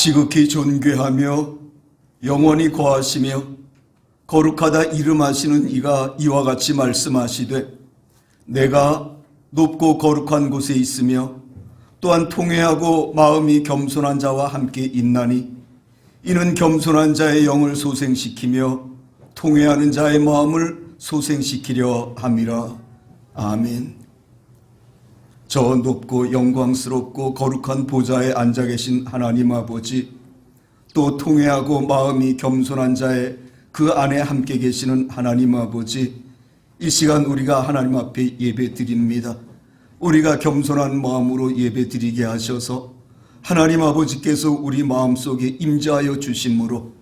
지극히 존귀하며 영원히 거하시며 거룩하다 이름하시는 이가 이와 같이 말씀하시되 내가 높고 거룩한 곳에 있으며 또한 통회하고 마음이 겸손한 자와 함께 있나니 이는 겸손한 자의 영을 소생시키며 통회하는 자의 마음을 소생시키려 함이라. 아멘. 저 높고 영광스럽고 거룩한 보좌에 앉아 계신 하나님 아버지, 또 통회하고 마음이 겸손한 자의 그 안에 함께 계시는 하나님 아버지, 이 시간 우리가 하나님 앞에 예배 드립니다. 우리가 겸손한 마음으로 예배 드리게 하셔서 하나님 아버지께서 우리 마음속에 임재하여 주심으로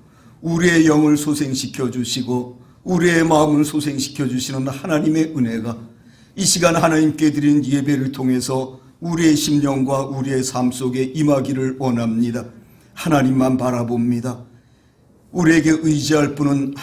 우리의 영을 소생시켜 주시고 우리의 마음을 소생시켜 주시는 하나님의 은혜가 이 시간 하나님께 드린 예배를 통해서 우리의 심령과 우리의 삶 속에 임하기를 원합니다. 하나님만 바라봅니다. 우리에게 의지할 분은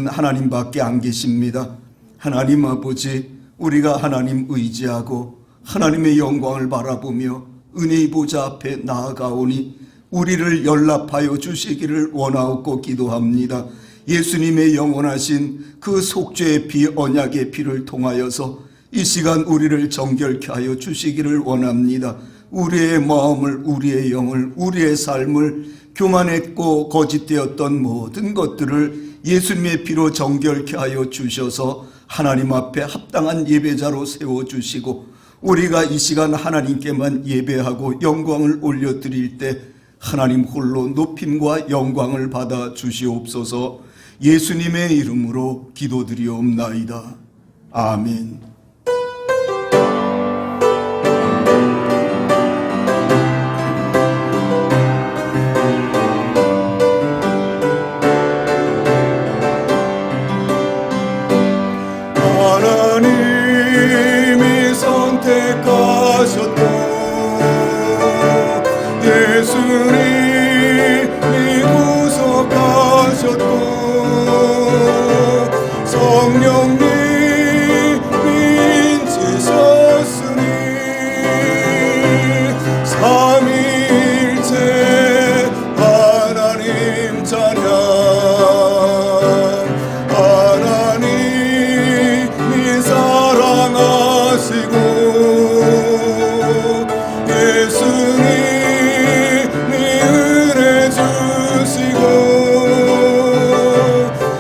하나님밖에 안 계십니다. 하나님 아버지, 우리가 하나님 의지하고 하나님의 영광을 바라보며 은혜의 보좌 앞에 나아가오니 우리를 연락하여 주시기를 원하옵고 기도합니다. 예수님의 영원하신 그 속죄의 피, 언약의 피를 통하여서 이 시간 우리를 정결케 하여 주시기를 원합니다. 우리의 마음을, 우리의 영을, 우리의 삶을 교만했고 거짓되었던 모든 것들을 예수님의 피로 정결케 하여 주셔서 하나님 앞에 합당한 예배자로 세워주시고 우리가 이 시간 하나님께만 예배하고 영광을 올려드릴 때 하나님 홀로 높임과 영광을 받아 주시옵소서. 예수님의 이름으로 기도드리옵나이다. 아멘. 하나님이 선택하셨고 예수님이 구속하셨고 성령님이 인치셨으니 삼위일체 하나님 찬양. 하나님이 사랑하시고 예수님이 은혜 주시고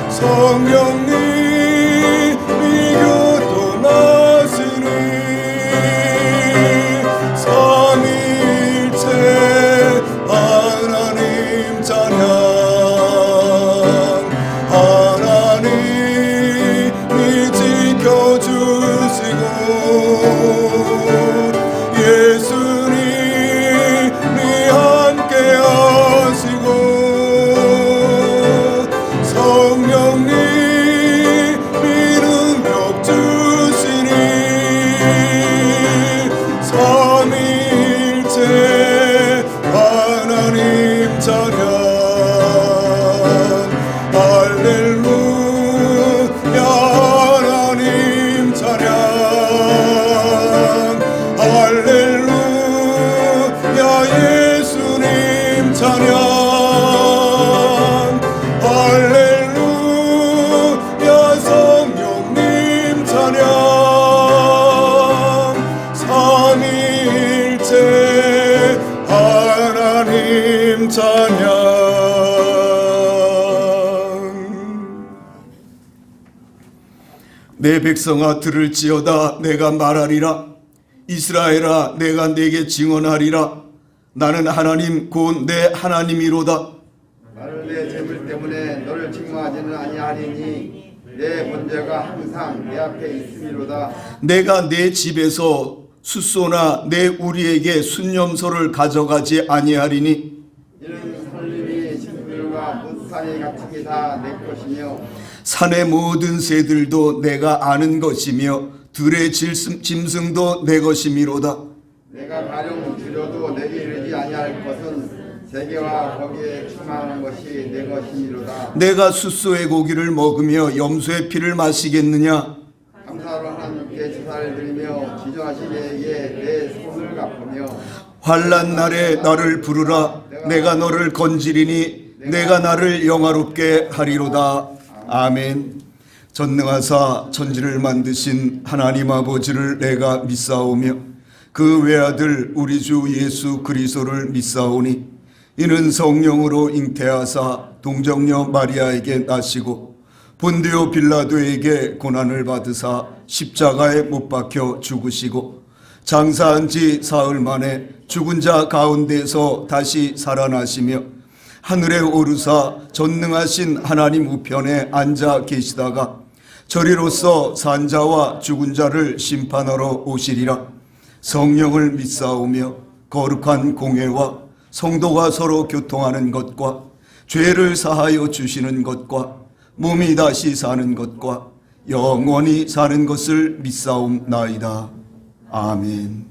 성령님이 교통하시니 삼위일체 하나님 찬양. 하나님이 지켜주시고 예수님이 함께 하시고 성령님이 능력 주시니 삼위일체 하나님 찬양. 할렐루야 하나님 찬양. 할렐루야 예수님 찬양. 할렐루야 성령님 찬양. 삼위일체 하나님 찬양. 내 백성아 들을지어다. 내가 말하리라. 이스라엘아, 내가 네게 증언하리라. 나는 하나님 곧 내 하나님이로다. 나를 내 재물 때문에 너를 증오하지는 아니하리니 내 번제가 항상 내 앞에 있음이로다. 내가 내 집에서 숫소나 내 우리에게 순념소를 가져가지 아니하리니 이는 선림이 신들과 무산이 갇힌 다 내 것이며 산의 모든 새들도 내가 아는 것이며 들의 짐승도 내 것이미로다. 내가 가령 줄여도 내게 이르지 아니할 것은 세계와 거기에 충만한 것이 내 것이니로다. 내가 숫소의 고기를 먹으며 염소의 피를 마시겠느냐? 감사로 하나님께 제사를 드리며 지존하신 이에게 내 손을 갚으며 환난 날에 나를 부르라. 내가 너를 건지리니 내가 나를 영화롭게 하리로다. 아멘. 전능하사 천지를 만드신 하나님 아버지를 내가 믿사오며 그 외아들 우리 주 예수 그리스도를 믿사오니 이는 성령으로 잉태하사 동정녀 마리아에게 나시고 본디오 빌라도에게 고난을 받으사 십자가에 못 박혀 죽으시고 장사한 지 사흘 만에 죽은 자 가운데서 다시 살아나시며 하늘에 오르사 전능하신 하나님 우편에 앉아 계시다가 저리로서 산자와 죽은 자를 심판하러 오시리라. 성령을 믿사오며 거룩한 공회와 성도가 서로 교통하는 것과 죄를 사하여 주시는 것과 몸이 다시 사는 것과 영원히 사는 것을 믿사옵나이다. 아멘.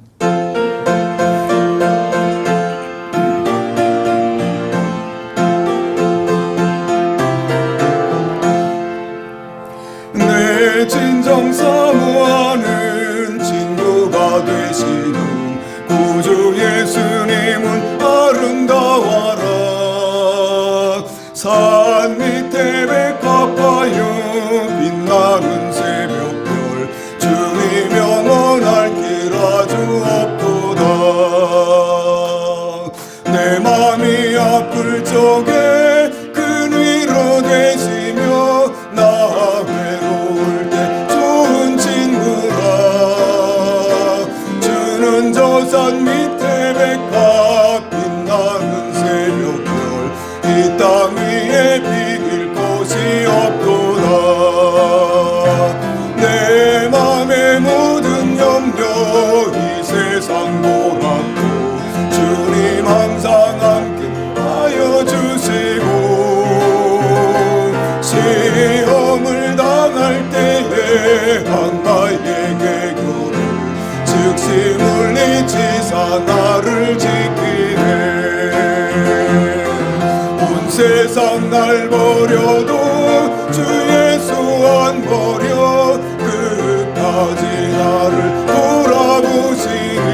내 진정 사모하는 친구가 되시는 구주 예수님은 아름다워라. 산 밑에 백합하여 빛나는 새벽별 주님 영원할 길 아주 없도다. 내 맘이 아플 적에 큰 위로 되시며 나 외로울 때 좋은 친구라. 주는 저 산 밑에 백합 빛나는 새벽별 이 땅 위에 비길 곳이 없도다. 내 맘의 모든 염려 이 세상 보라고 주님 항상 함께 하여 주시고 시험을 당할 때에 한가의 개교를 즉시 물리치사 나를 지키네. 온 세상 날 버려도 주 예수 안 버려 끝까지 나를 돌아보시니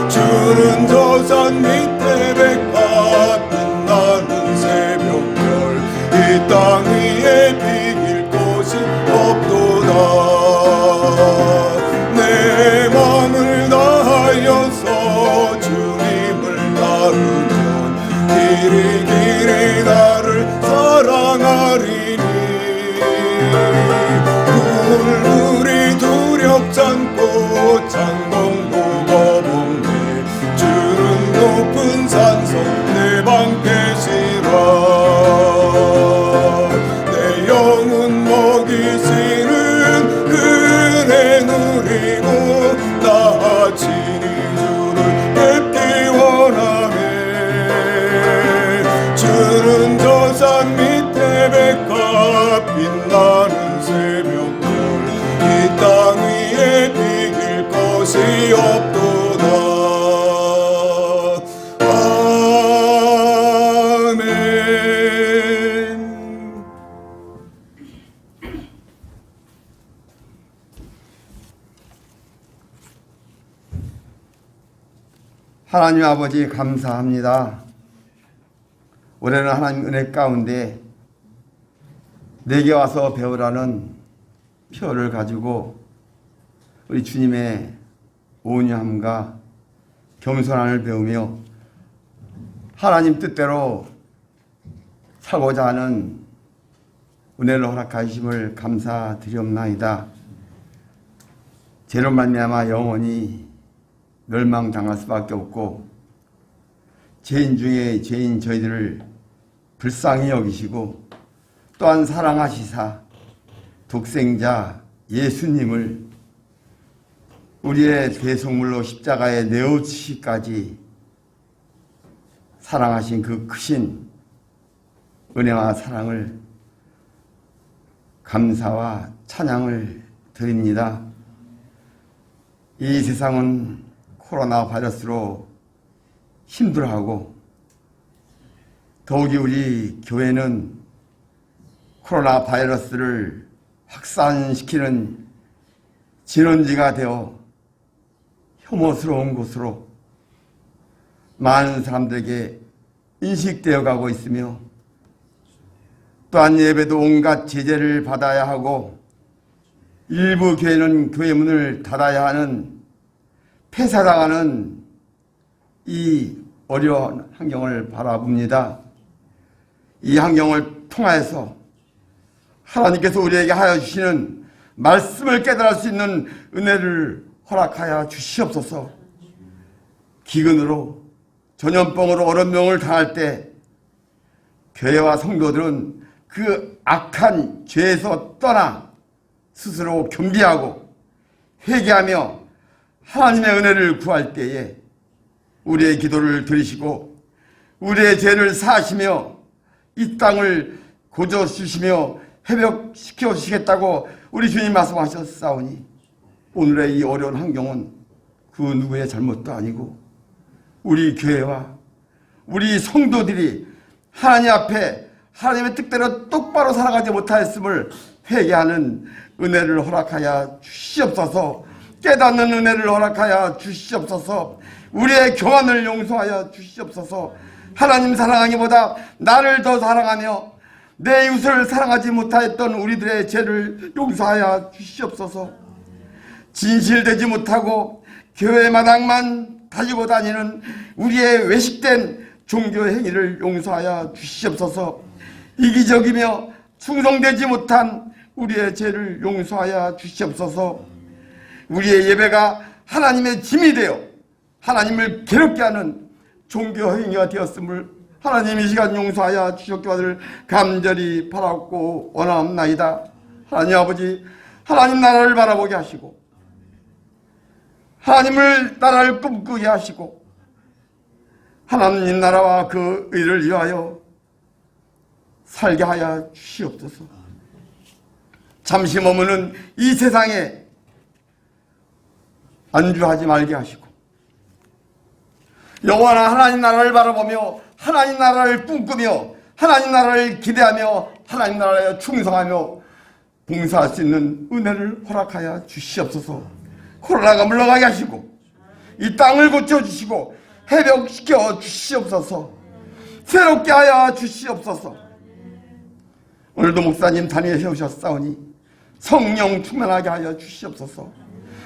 주는 저 산 밑에 백합 빛나는 새벽별 이 땅 위에 비길 곳이 없도다. 내 맘을 다하여서 주님을 따르면 길이 길이 나를 사랑하리니 물물이 두렵지 않고 창공도 거북네 주는 높은 산성 내 방패시라. 내 영혼 먹이시는 그네 누리고 나 친히 주를 뵙기 원하네. 주는 저 산 밑에 백합 빛나는 새벽별 이 땅 위에 비길 것이 없도다. 아멘. 하나님 아버지 감사합니다. 올해는 하나님 은혜 가운데 내게 와서 배우라는 표를 가지고 우리 주님의 온유함과 겸손함을 배우며 하나님 뜻대로 살고자 하는 은혜를 허락하심을 감사드리옵나이다. 죄로 말미암아 영원히 멸망당할 수밖에 없고 죄인 중에 죄인 저희들을 불쌍히 여기시고 또한 사랑하시사 독생자 예수님을 우리의 대속물로 십자가에 내어주시기까지 사랑하신 그 크신 은혜와 사랑을 감사와 찬양을 드립니다. 이 세상은 코로나 바이러스로 힘들어하고 더욱이 우리 교회는 코로나 바이러스를 확산시키는 진원지가 되어 혐오스러운 곳으로 많은 사람들에게 인식되어 가고 있으며, 또한 예배도 온갖 제재를 받아야 하고 일부 교회는 교회 문을 닫아야 하는 폐사당하는 이 어려운 환경을 바라봅니다. 이 환경을 통하여서 하나님께서 우리에게 하여 주시는 말씀을 깨달을 수 있는 은혜를 허락하여 주시옵소서. 기근으로 전염병으로 어려움을 당할 때 교회와 성도들은 그 악한 죄에서 떠나 스스로 겸비하고 회개하며 하나님의 은혜를 구할 때에 우리의 기도를 들으시고 우리의 죄를 사하시며 이 땅을 고쳐주시며 회복시켜 주시겠다고 우리 주님 말씀하셨사오니, 오늘의 이 어려운 환경은 그 누구의 잘못도 아니고 우리 교회와 우리 성도들이 하나님 앞에 하나님의 뜻대로 똑바로 살아가지 못하였음을 회개하는 은혜를 허락하여 주시옵소서. 깨닫는 은혜를 허락하여 주시옵소서. 우리의 교만을 용서하여 주시옵소서. 하나님 사랑하기보다 나를 더 사랑하며 내 이웃을 사랑하지 못하였던 우리들의 죄를 용서하여 주시옵소서. 진실되지 못하고 교회 마당만 가지고 다니는 우리의 외식된 종교 행위를 용서하여 주시옵소서. 이기적이며 충성되지 못한 우리의 죄를 용서하여 주시옵소서. 우리의 예배가 하나님의 짐이 되어 하나님을 괴롭게 하는 종교 행위가 되었음을 하나님 이 시간 용서하여 주시옵기를 간절히 바라고 원하옵나이다. 하나님 아버지, 하나님 나라를 바라보게 하시고 하나님을 나라를 꿈꾸게 하시고 하나님 나라와 그 의를 위하여 살게 하여 주시옵소서. 잠시 머무는 이 세상에 안주하지 말게 하시고 영원한 하나님 나라를 바라보며 하나님 나라를 꿈꾸며 하나님 나라를 기대하며 하나님 나라에 충성하며 봉사할 수 있는 은혜를 허락하여 주시옵소서. 코로나가 물러가게 하시고 이 땅을 고쳐주시고 회복시켜 주시옵소서. 새롭게 하여 주시옵소서. 오늘도 목사님 단위에 세우셨사오니 성령 충만하게 하여 주시옵소서.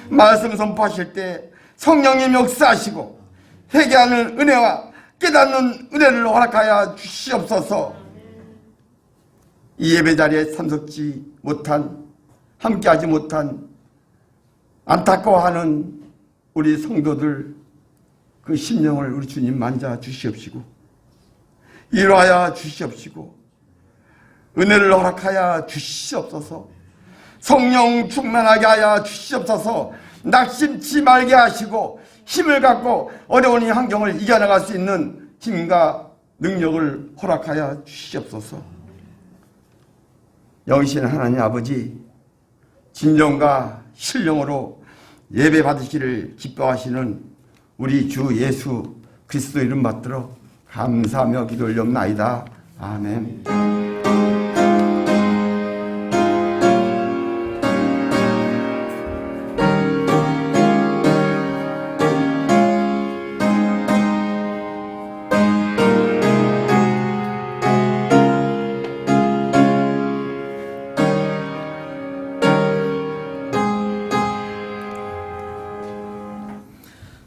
말씀 선포하실 때 성령님 역사하시고 회개하는 은혜와 깨닫는 은혜를 허락하여 주시옵소서. 이 예배 자리에 참석지 못한, 함께하지 못한 안타까워하는 우리 성도들 그 심령을 우리 주님 만져 주시옵시고 위로하여 주시옵시고 은혜를 허락하여 주시옵소서. 성령 충만하게 하여 주시옵소서. 낙심치 말게 하시고 힘을 갖고 어려운 이 환경을 이겨나갈 수 있는 힘과 능력을 허락하여 주시옵소서. 영이신 하나님 아버지, 진정과 신령으로 예배 받으시기를 기뻐하시는 우리 주 예수 그리스도 이름 받들어 감사하며 기도 올려옵나이다. 아멘.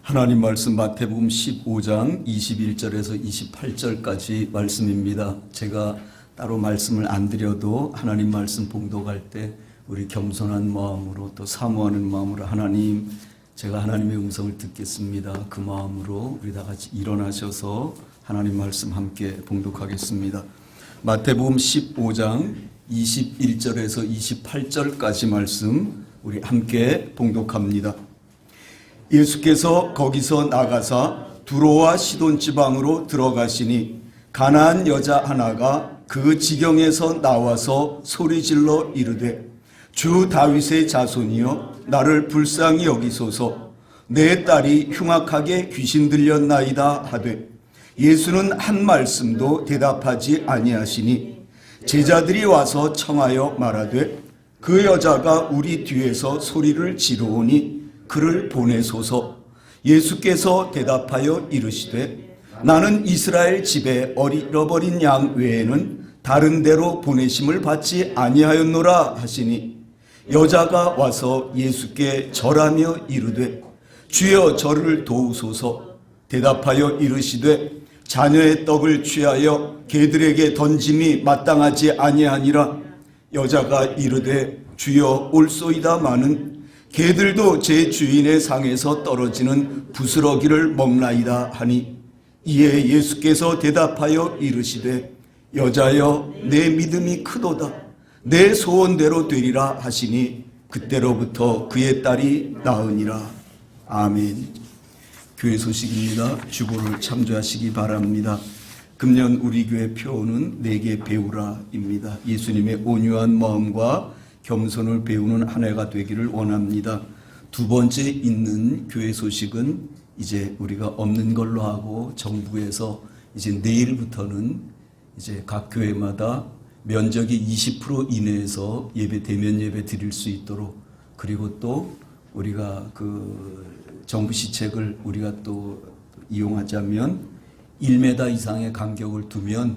하나님 말씀 마태복음 15장 21절에서 28절까지 말씀입니다. 제가 따로 말씀을 안 드려도 하나님 말씀 봉독할 때 우리 겸손한 마음으로 또 사모하는 마음으로 하나님, 제가 하나님의 음성을 듣겠습니다. 그 마음으로 우리 다 같이 일어나셔서 하나님 말씀 함께 봉독하겠습니다. 마태복음 15장 21절에서 28절까지 말씀 우리 함께 봉독합니다. 예수께서 거기서 나가사 두로와 시돈 지방으로 들어가시니 가나안 여자 하나가 그 지경에서 나와서 소리질러 이르되 주 다윗의 자손이여 나를 불쌍히 여기소서. 내 딸이 흉악하게 귀신 들렸나이다 하되 예수는 한 말씀도 대답하지 아니하시니 제자들이 와서 청하여 말하되 그 여자가 우리 뒤에서 소리를 지르오니 그를 보내소서. 예수께서 대답하여 이르시되 나는 이스라엘 집에 잃어버린 양 외에는 다른 데로 보내심을 받지 아니하였노라 하시니 여자가 와서 예수께 절하며 이르되 주여 저를 도우소서. 대답하여 이르시되 자녀의 떡을 취하여 개들에게 던짐이 마땅하지 아니하니라. 여자가 이르되 주여 올소이다마는 개들도 제 주인의 상에서 떨어지는 부스러기를 먹나이다 하니 이에 예수께서 대답하여 이르시되 여자여 내 믿음이 크도다. 내 소원대로 되리라 하시니 그때로부터 그의 딸이 나으니라. 아멘. 교회 소식입니다. 주보를 참조하시기 바랍니다. 금년 우리 교회 표어는 내게 배우라입니다. 예수님의 온유한 마음과 겸손을 배우는 한 해가 되기를 원합니다. 두 번째 있는 교회 소식은 이제 우리가 없는 걸로 하고 정부에서 이제 내일부터는 이제 각 교회마다 면적이 20% 이내에서 예배 대면 예배 드릴 수 있도록, 그리고 또 우리가 그 정부 시책을 우리가 또 이용하자면 1m 이상의 간격을 두면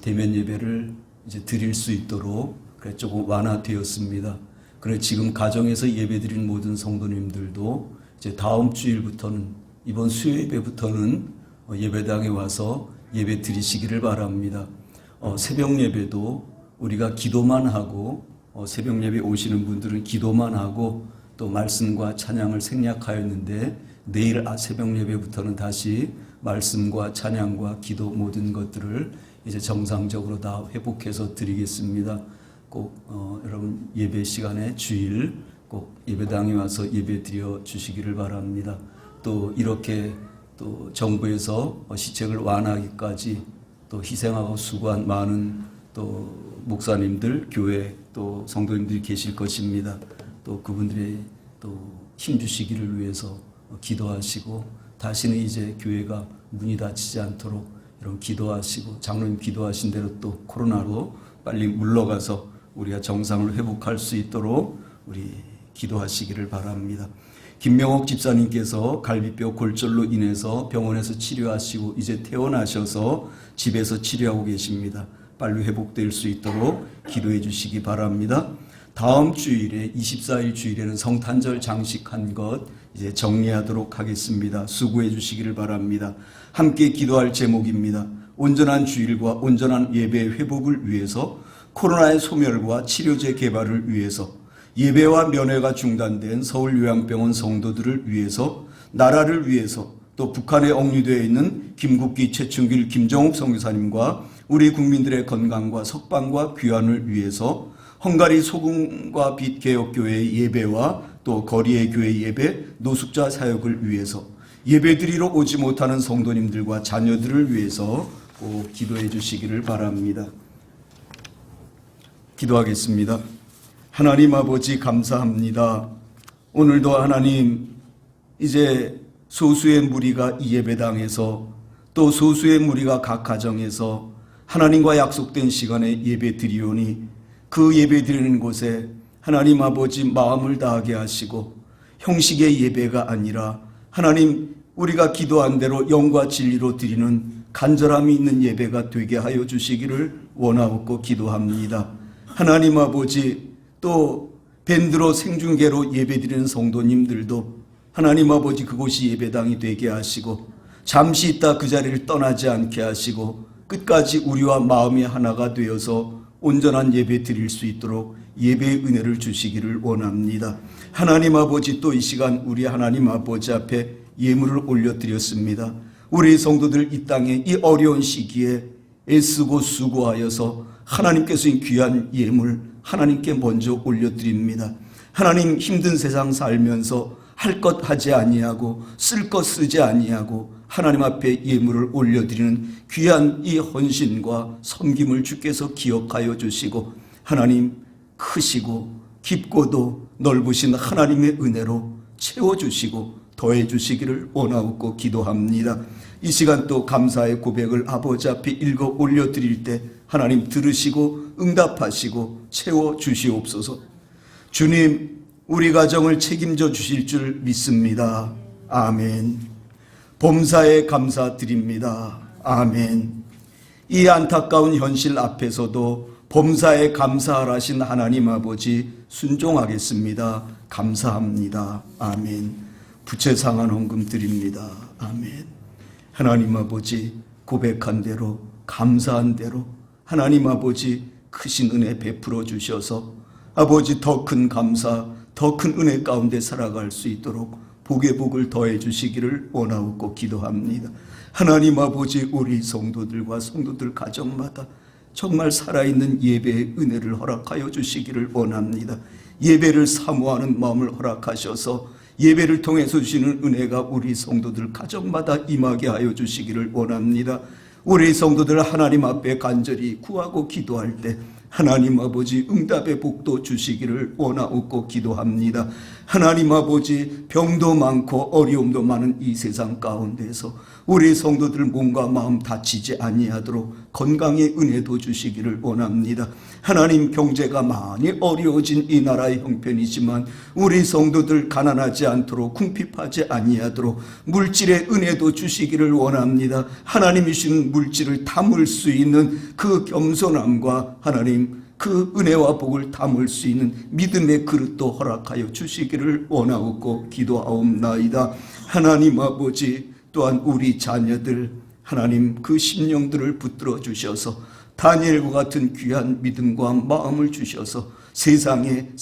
대면 예배를 이제 드릴 수 있도록 그래 조금 완화되었습니다. 그래 지금 가정에서 예배 드린 모든 성도님들도 이제 다음 주일부터는, 이번 수요 예배부터는 예배당에 와서 예배 드리시기를 바랍니다. 새벽 예배도 우리가 기도만 하고 새벽 예배 오시는 분들은 기도만 하고 또 말씀과 찬양을 생략하였는데 내일 새벽 예배부터는 다시 말씀과 찬양과 기도 모든 것들을 이제 정상적으로 다 회복해서 드리겠습니다. 꼭 여러분 예배 시간에 주일 꼭 예배당에 와서 예배 드려 주시기를 바랍니다. 또 이렇게 또 정부에서 시책을 완화하기까지 또 희생하고 수고한 많은 또 목사님들, 교회 또 성도님들이 계실 것입니다. 또 그분들의 또 힘주시기를 위해서 기도하시고, 다시는 이제 교회가 문이 닫히지 않도록 이런 기도하시고, 장로님 기도하신 대로 또 코로나로 빨리 물러가서 우리가 정상을 회복할 수 있도록 우리 기도하시기를 바랍니다. 김명옥 집사님께서 갈비뼈 골절로 인해서 병원에서 치료하시고 이제 퇴원하셔서 집에서 치료하고 계십니다. 빨리 회복될 수 있도록 기도해 주시기 바랍니다. 다음 주일에 24일 주일에는 성탄절 장식한 것 이제 정리하도록 하겠습니다. 수고해 주시기를 바랍니다. 함께 기도할 제목입니다. 온전한 주일과 온전한 예배 회복을 위해서, 코로나의 소멸과 치료제 개발을 위해서, 예배와 면회가 중단된 서울요양병원 성도들을 위해서, 나라를 위해서, 또 북한에 억류되어 있는 김국기, 최충길, 김정욱 선교사님과 우리 국민들의 건강과 석방과 귀환을 위해서, 헝가리 소금과 빛 개혁교회의 예배와 또 거리의 교회 예배, 노숙자 사역을 위해서, 예배드리러 오지 못하는 성도님들과 자녀들을 위해서 꼭 기도해 주시기를 바랍니다. 기도하겠습니다. 하나님 아버지 감사합니다. 오늘도 하나님 이제 소수의 무리가 이 예배당에서 또 소수의 무리가 각 가정에서 하나님과 약속된 시간에 예배 드리오니 그 예배 드리는 곳에 하나님 아버지 마음을 다하게 하시고 형식의 예배가 아니라 하나님 우리가 기도한 대로 영과 진리로 드리는 간절함이 있는 예배가 되게 하여 주시기를 원하옵고 기도합니다. 하나님 아버지 또 밴드로 생중계로 예배드리는 성도님들도 하나님 아버지 그곳이 예배당이 되게 하시고 잠시 있다 그 자리를 떠나지 않게 하시고 끝까지 우리와 마음이 하나가 되어서 온전한 예배 드릴 수 있도록 예배의 은혜를 주시기를 원합니다. 하나님 아버지 또 이 시간 우리 하나님 아버지 앞에 예물을 올려드렸습니다. 우리 성도들 이 땅에 이 어려운 시기에 애쓰고 수고하여서 하나님께서 귀한 예물 하나님께 먼저 올려드립니다. 하나님 힘든 세상 살면서 할 것 하지 아니하고 쓸 것 쓰지 아니하고 하나님 앞에 예물을 올려드리는 귀한 이 헌신과 섬김을 주께서 기억하여 주시고 하나님 크시고 깊고도 넓으신 하나님의 은혜로 채워주시고 더해 주시기를 원하옵고 기도합니다. 이 시간 또 감사의 고백을 아버지 앞에 읽어 올려드릴 때 하나님 들으시고 응답하시고 채워주시옵소서. 주님 우리 가정을 책임져 주실 줄 믿습니다. 아멘. 범사에 감사드립니다. 아멘. 이 안타까운 현실 앞에서도 범사에 감사하라신 하나님 아버지 순종하겠습니다. 감사합니다. 아멘. 부채상한 헌금 드립니다. 아멘. 하나님 아버지 고백한 대로 감사한 대로 하나님 아버지 크신 은혜 베풀어 주셔서 아버지 더 큰 감사 더 큰 은혜 가운데 살아갈 수 있도록 복의 복을 더해 주시기를 원하옵고 기도합니다. 하나님 아버지 우리 성도들과 성도들 가정마다 정말 살아있는 예배의 은혜를 허락하여 주시기를 원합니다. 예배를 사모하는 마음을 허락하셔서 예배를 통해서 주시는 은혜가 우리 성도들 가정마다 임하게 하여 주시기를 원합니다. 우리 성도들 하나님 앞에 간절히 구하고 기도할 때 하나님 아버지 응답의 복도 주시기를 원하옵고 기도합니다. 하나님 아버지 병도 많고 어려움도 많은 이 세상 가운데서 우리 성도들 몸과 마음 다치지 아니하도록 건강의 은혜도 주시기를 원합니다. 하나님 경제가 많이 어려워진 이 나라의 형편이지만 우리 성도들 가난하지 않도록 궁핍하지 아니하도록 물질의 은혜도 주시기를 원합니다. 하나님이 주신 물질을 담을 수 있는 그 겸손함과 하나님 그 은혜와 복을 담을 수 있는 믿음의 그릇도 허락하여 주시기를 원하옵고 기도하옵나이다. 하나님 아버지 또한 우리 자녀들 하나님 그 심령들을 붙들어 주셔서 다니엘과 같은 귀한 믿음과 마음을 주셔서 세상의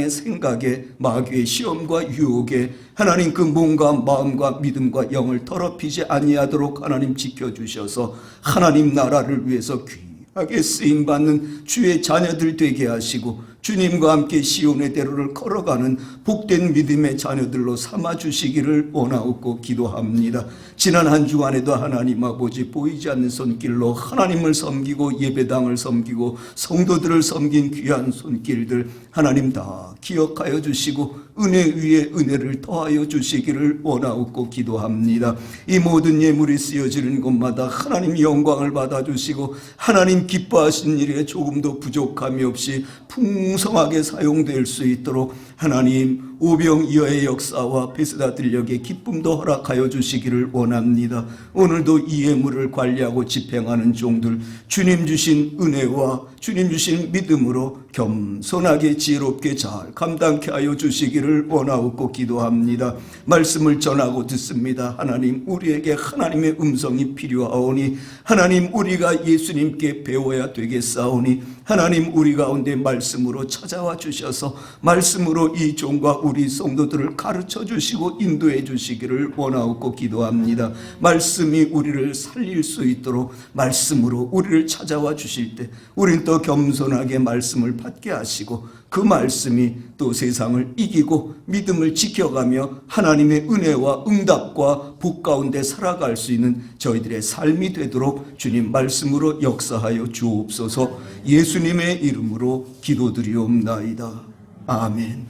생각에 마귀의 시험과 유혹에 하나님 그 몸과 마음과 믿음과 영을 더럽히지 아니하도록 하나님 지켜주셔서 하나님 나라를 위해서 귀하게 쓰임받는 주의 자녀들 되게 하시고 주님과 함께 시온의 대로를 걸어가는 복된 믿음의 자녀들로 삼아주시기를 원하옵고 기도합니다. 지난 한 주간에도 하나님 아버지 보이지 않는 손길로 하나님을 섬기고 예배당을 섬기고 성도들을 섬긴 귀한 손길들 하나님 다 기억하여 주시고 은혜 위에 은혜를 더하여 주시기를 원하옵고 기도합니다. 이 모든 예물이 쓰여지는 곳마다 하나님 영광을 받아주시고 하나님 기뻐하신 일에 조금도 부족함이 없이 풍성하게 사용될 수 있도록 하나님 오병이어의 역사와 베스다 들녘의 기쁨도 허락하여 주시기를 원합니다. 오늘도 이 예물을 관리하고 집행하는 종들 주님 주신 은혜와 주님 주신 믿음으로 겸손하게 지혜롭게 잘 감당케 하여 주시기를 원하옵고 기도합니다. 말씀을 전하고 듣습니다. 하나님 우리에게 하나님의 음성이 필요하오니 하나님 우리가 예수님께 배워야 되겠사오니 하나님 우리 가운데 말씀으로 찾아와 주셔서 말씀으로 이 종과 우리 성도들을 가르쳐 주시고 인도해 주시기를 원하옵고 기도합니다. 말씀이 우리를 살릴 수 있도록 말씀으로 우리를 찾아와 주실 때 우린 또 겸손하게 말씀을 받게 하시고 그 말씀이 또 세상을 이기고 믿음을 지켜가며 하나님의 은혜와 응답과 복 가운데 살아갈 수 있는 저희들의 삶이 되도록 주님 말씀으로 역사하여 주옵소서. 예수님의 이름으로 기도드리옵나이다. 아멘.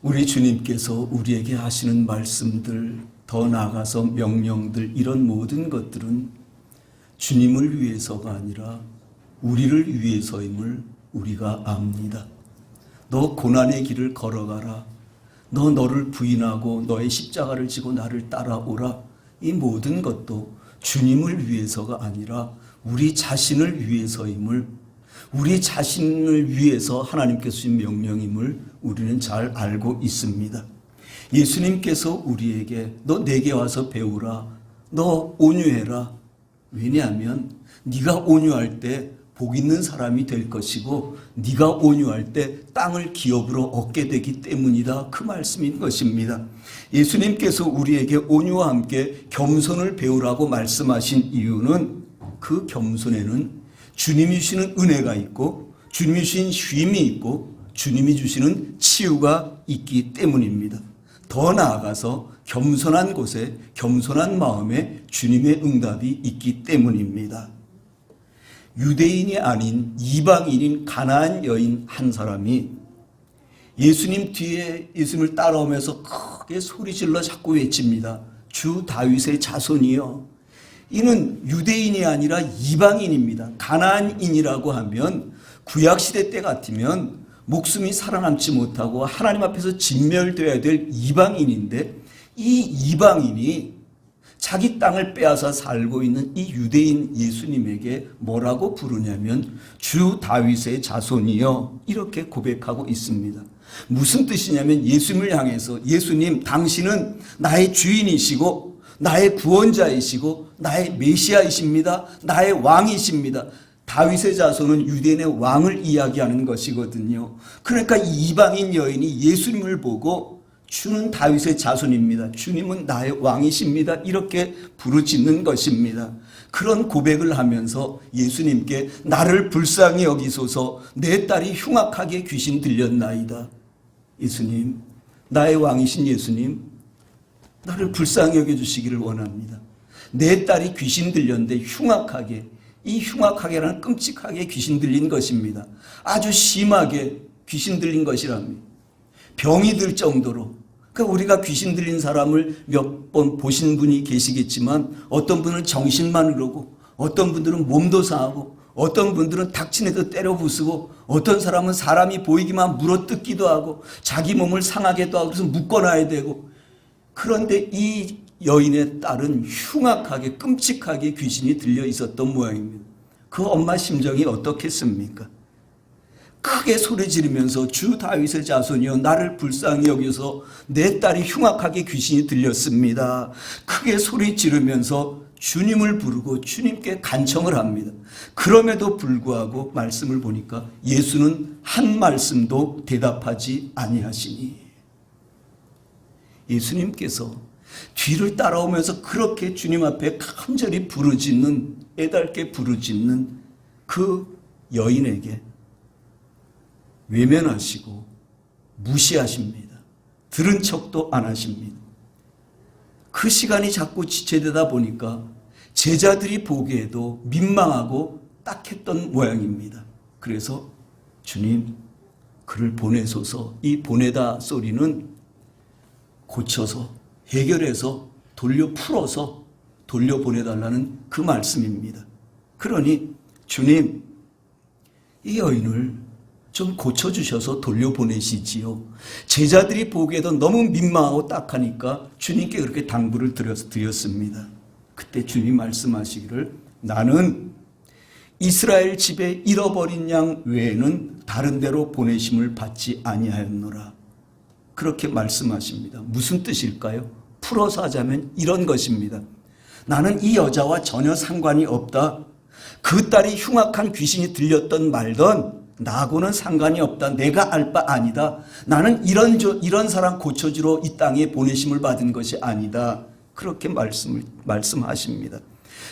우리 주님께서 우리에게 하시는 말씀들, 더 나아가서 명령들, 이런 모든 것들은 주님을 위해서가 아니라 우리를 위해서임을 우리가 압니다. 너 고난의 길을 걸어가라. 너 너를 부인하고 너의 십자가를 지고 나를 따라오라. 이 모든 것도 주님을 위해서가 아니라 우리 자신을 위해서임을, 우리 자신을 위해서 하나님께서 주신 명령임을 우리는 잘 알고 있습니다. 예수님께서 우리에게 너 내게 와서 배우라. 너 온유해라. 왜냐하면 네가 온유할 때 복 있는 사람이 될 것이고 네가 온유할 때 땅을 기업으로 얻게 되기 때문이다. 그 말씀인 것입니다. 예수님께서 우리에게 온유와 함께 겸손을 배우라고 말씀하신 이유는 그 겸손에는 주님이 주시는 은혜가 있고 주님이 주신 쉼이 있고 주님이 주시는 치유가 있기 때문입니다. 더 나아가서 겸손한 곳에 겸손한 마음에 주님의 응답이 있기 때문입니다. 유대인이 아닌 이방인인 가나안 여인 한 사람이 예수님 뒤에 예수님을 따라오면서 크게 소리질러 자꾸 외칩니다. 주 다윗의 자손이여. 이는 유대인이 아니라 이방인입니다. 가나안인이라고 하면 구약시대 때 같으면 목숨이 살아남지 못하고 하나님 앞에서 진멸되어야 될 이방인인데 이 이방인이 자기 땅을 빼앗아 살고 있는 이 유대인 예수님에게 뭐라고 부르냐면 주 다윗의 자손이여 이렇게 고백하고 있습니다. 무슨 뜻이냐면 예수님을 향해서 예수님 당신은 나의 주인이시고 나의 구원자이시고 나의 메시아이십니다. 나의 왕이십니다. 다윗의 자손은 유대인의 왕을 이야기하는 것이거든요. 그러니까 이 이방인 여인이 예수님을 보고 주는 다윗의 자손입니다. 주님은 나의 왕이십니다. 이렇게 부르짖는 것입니다. 그런 고백을 하면서 예수님께 나를 불쌍히 여기소서 내 딸이 흉악하게 귀신 들렸나이다. 예수님, 나의 왕이신 예수님, 나를 불쌍히 여겨주시기를 원합니다. 내 딸이 귀신 들렸는데 흉악하게, 이 흉악하게라는 끔찍하게 귀신 들린 것입니다. 아주 심하게 귀신 들린 것이랍니다. 병이 들 정도로. 그러니까 우리가 귀신 들린 사람을 몇 번 보신 분이 계시겠지만 어떤 분은 정신만 그러고 어떤 분들은 몸도 상하고 어떤 분들은 닥치네도 때려 부수고 어떤 사람은 사람이 보이기만 물어뜯기도 하고 자기 몸을 상하게도 하고 그래서 묶어놔야 되고 그런데 이 여인의 딸은 흉악하게 끔찍하게 귀신이 들려 있었던 모양입니다. 그 엄마 심정이 어떻겠습니까? 크게 소리 지르면서 주 다윗의 자손이여 나를 불쌍히 여겨서 내 딸이 흉악하게 귀신이 들렸습니다. 크게 소리 지르면서 주님을 부르고 주님께 간청을 합니다. 그럼에도 불구하고 말씀을 보니까 예수는 한 말씀도 대답하지 아니하시니 예수님께서 뒤를 따라오면서 그렇게 주님 앞에 간절히 부르짖는 애달게 부르짖는 그 여인에게 외면하시고 무시하십니다. 들은 척도 안 하십니다. 그 시간이 자꾸 지체되다 보니까 제자들이 보기에도 민망하고 딱했던 모양입니다. 그래서 주님, 그를 보내소서. 이 보내다 소리는 고쳐서 해결해서 풀어서 돌려보내달라는 그 말씀입니다. 그러니 주님, 이 여인을 좀 고쳐주셔서 돌려보내시지요. 제자들이 보기에도 너무 민망하고 딱하니까 주님께 그렇게 당부를 드렸습니다. 그때 주님 말씀하시기를 나는 이스라엘 집에 잃어버린 양 외에는 다른 데로 보내심을 받지 아니하였노라. 그렇게 말씀하십니다. 무슨 뜻일까요? 풀어서 하자면 이런 것입니다. 나는 이 여자와 전혀 상관이 없다. 그 딸이 흉악한 귀신이 들렸던 말던 나하고는 상관이 없다. 내가 알 바 아니다. 나는 이런 사람 고쳐주러 이 땅에 보내심을 받은 것이 아니다. 그렇게 말씀하십니다.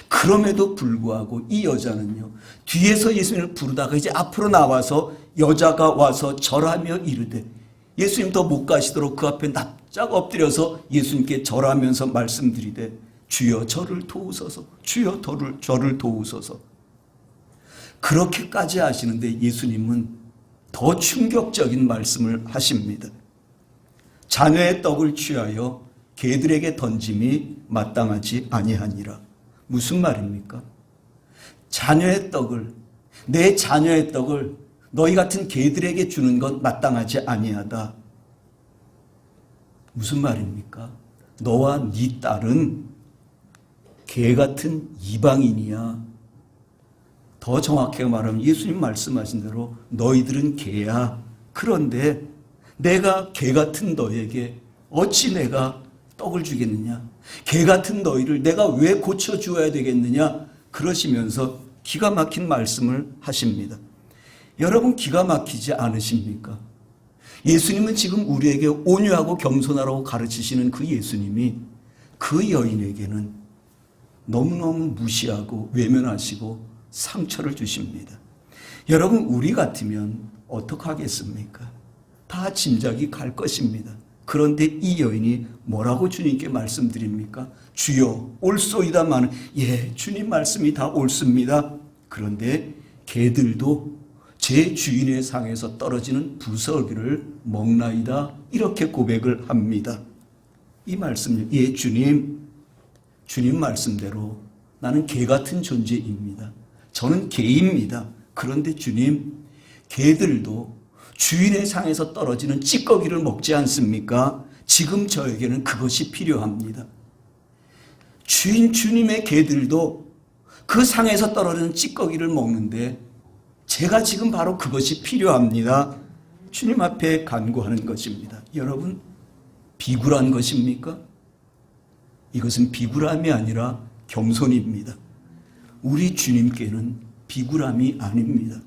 그럼에도 불구하고 이 여자는요, 뒤에서 예수님을 부르다가 이제 앞으로 나와서 여자가 와서 절하며 이르되 예수님 더 못 가시도록 그 앞에 납작 엎드려서 예수님께 절하면서 말씀드리되 주여 저를 도우소서, 주여 저를 도우소서. 그렇게까지 하시는데 예수님은 더 충격적인 말씀을 하십니다. 자녀의 떡을 취하여 개들에게 던짐이 마땅하지 아니하니라. 무슨 말입니까? 내 자녀의 떡을 너희 같은 개들에게 주는 건 마땅하지 아니하다. 무슨 말입니까? 너와 네 딸은 개 같은 이방인이야. 더 정확하게 말하면 예수님 말씀하신 대로 너희들은 개야. 그런데 내가 개 같은 너에게 어찌 내가 떡을 주겠느냐? 개 같은 너희를 내가 왜 고쳐주어야 되겠느냐? 그러시면서 기가 막힌 말씀을 하십니다. 여러분 기가 막히지 않으십니까? 예수님은 지금 우리에게 온유하고 겸손하라고 가르치시는 그 예수님이 그 여인에게는 너무너무 무시하고 외면하시고 상처를 주십니다. 여러분 우리 같으면 어떡하겠습니까? 다 짐작이 갈 것입니다. 그런데 이 여인이 뭐라고 주님께 말씀드립니까? 주여 옳소이다마는 예 주님 말씀이 다 옳습니다. 그런데 개들도 제 주인의 상에서 떨어지는 부스러기를 먹나이다. 이렇게 고백을 합니다. 이 말씀, 예 주님 말씀대로 나는 개 같은 존재입니다. 저는 개입니다. 그런데 주님, 개들도 주인의 상에서 떨어지는 찌꺼기를 먹지 않습니까? 지금 저에게는 그것이 필요합니다. 주님의 개들도 그 상에서 떨어지는 찌꺼기를 먹는데 제가 지금 바로 그것이 필요합니다. 주님 앞에 간구하는 것입니다. 여러분, 비굴한 것입니까? 이것은 비굴함이 아니라 겸손입니다. 우리 주님께는 비굴함이 아닙니다.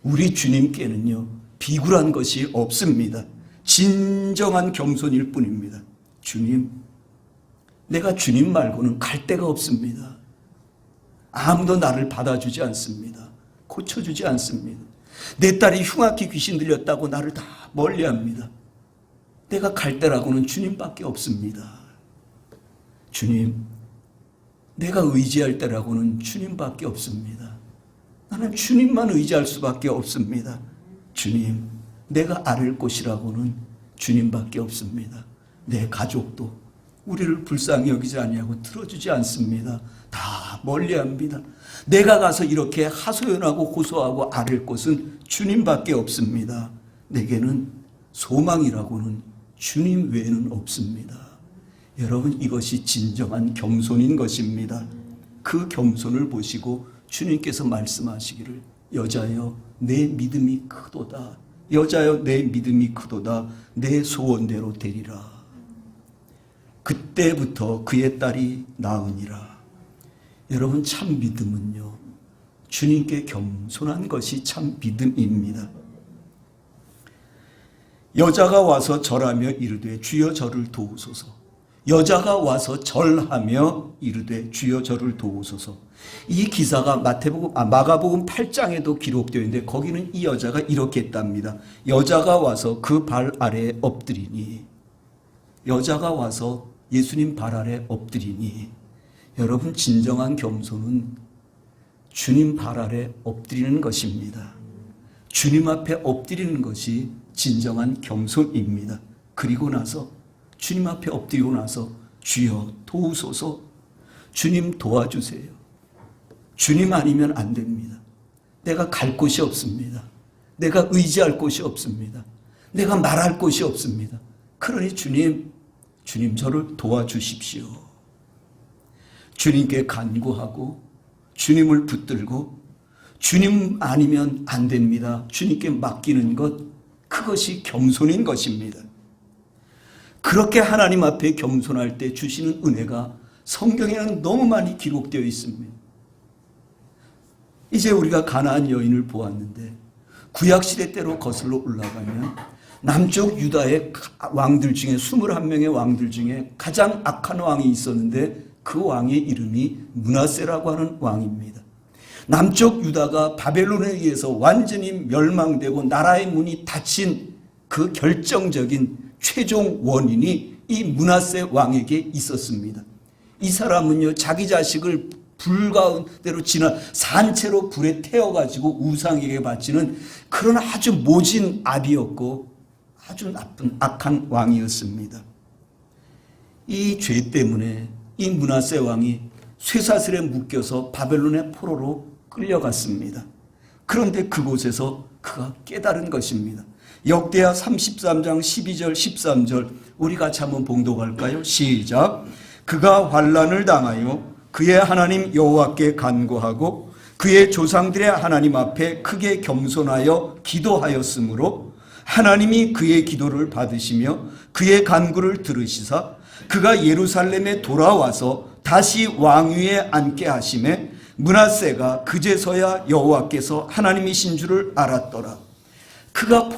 우리 주님께는요, 비굴한 것이 없습니다. 진정한 겸손일 뿐입니다. 주님, 내가 주님 말고는 갈 데가 없습니다. 아무도 나를 받아주지 않습니다. 고쳐주지 않습니다. 내 딸이 흉악히 귀신 들렸다고 나를 다 멀리합니다. 내가 갈 데라고는 주님밖에 없습니다. 주님, 내가 의지할 때라고는 주님밖에 없습니다. 나는 주님만 의지할 수밖에 없습니다. 주님, 내가 앓을 곳이라고는 주님밖에 없습니다. 내 가족도 우리를 불쌍히 여기지 아니하고 들어주지 않습니다. 다 멀리합니다. 내가 가서 이렇게 하소연하고 고소하고 앓을 곳은 주님밖에 없습니다. 내게는 소망이라고는 주님 외에는 없습니다. 여러분, 이것이 진정한 겸손인 것입니다. 그 겸손을 보시고 주님께서 말씀하시기를, 여자여 내 믿음이 크도다. 여자여 내 믿음이 크도다. 내 소원대로 되리라. 그때부터 그의 딸이 나으니라. 여러분, 참 믿음은요, 주님께 겸손한 것이 참 믿음입니다. 여자가 와서 절하며 이르되 주여 저를 도우소서. 여자가 와서 절하며 이르되 주여 저를 도우소서. 이 기사가 마가복음 8장에도 기록되어 있는데 거기는 이 여자가 이렇게 했답니다. 여자가 와서 그 발 아래에 엎드리니. 여자가 와서 예수님 발 아래 엎드리니. 여러분, 진정한 겸손은 주님 발 아래 엎드리는 것입니다. 주님 앞에 엎드리는 것이 진정한 겸손입니다. 그리고 나서 주님 앞에 엎드리고 나서 주여 도우소서. 주님 도와주세요. 주님 아니면 안 됩니다. 내가 갈 곳이 없습니다. 내가 의지할 곳이 없습니다. 내가 말할 곳이 없습니다. 그러니 주님 저를 도와주십시오. 주님께 간구하고 주님을 붙들고 주님 아니면 안 됩니다. 주님께 맡기는 것, 그것이 겸손인 것입니다. 그렇게 하나님 앞에 겸손할 때 주시는 은혜가 성경에는 너무 많이 기록되어 있습니다. 이제 우리가 가나안 여인을 보았는데 구약시대 때로 거슬러 올라가면 남쪽 유다의 왕들 중에 21명의 왕들 중에 가장 악한 왕이 있었는데 그 왕의 이름이 므낫세라고 하는 왕입니다. 남쪽 유다가 바벨론에 의해서 완전히 멸망되고 나라의 문이 닫힌 그 결정적인 최종 원인이 이 므낫세 왕에게 있었습니다. 이 사람은요, 자기 자식을 불 가운데로 지나 산채로 불에 태워가지고 우상에게 바치는 그런 아주 모진 아비였고 아주 나쁜 악한 왕이었습니다. 이 죄 때문에 이 므낫세 왕이 쇠사슬에 묶여서 바벨론의 포로로 끌려갔습니다. 그런데 그곳에서 그가 깨달은 것입니다. 역대하 33장 12절 13절 우리 같이 한번 봉독할까요? 시작. 그가 환난을 당하여 그의 하나님 여호와께 간구하고 그의 조상들의 하나님 앞에 크게 겸손하여 기도하였으므로 하나님이 그의 기도를 받으시며 그의 간구를 들으시사 그가 예루살렘에 돌아와서 다시 왕위에 앉게 하시매 므낫세가 그제서야 여호와께서 하나님이신 줄을 알았더라. 그가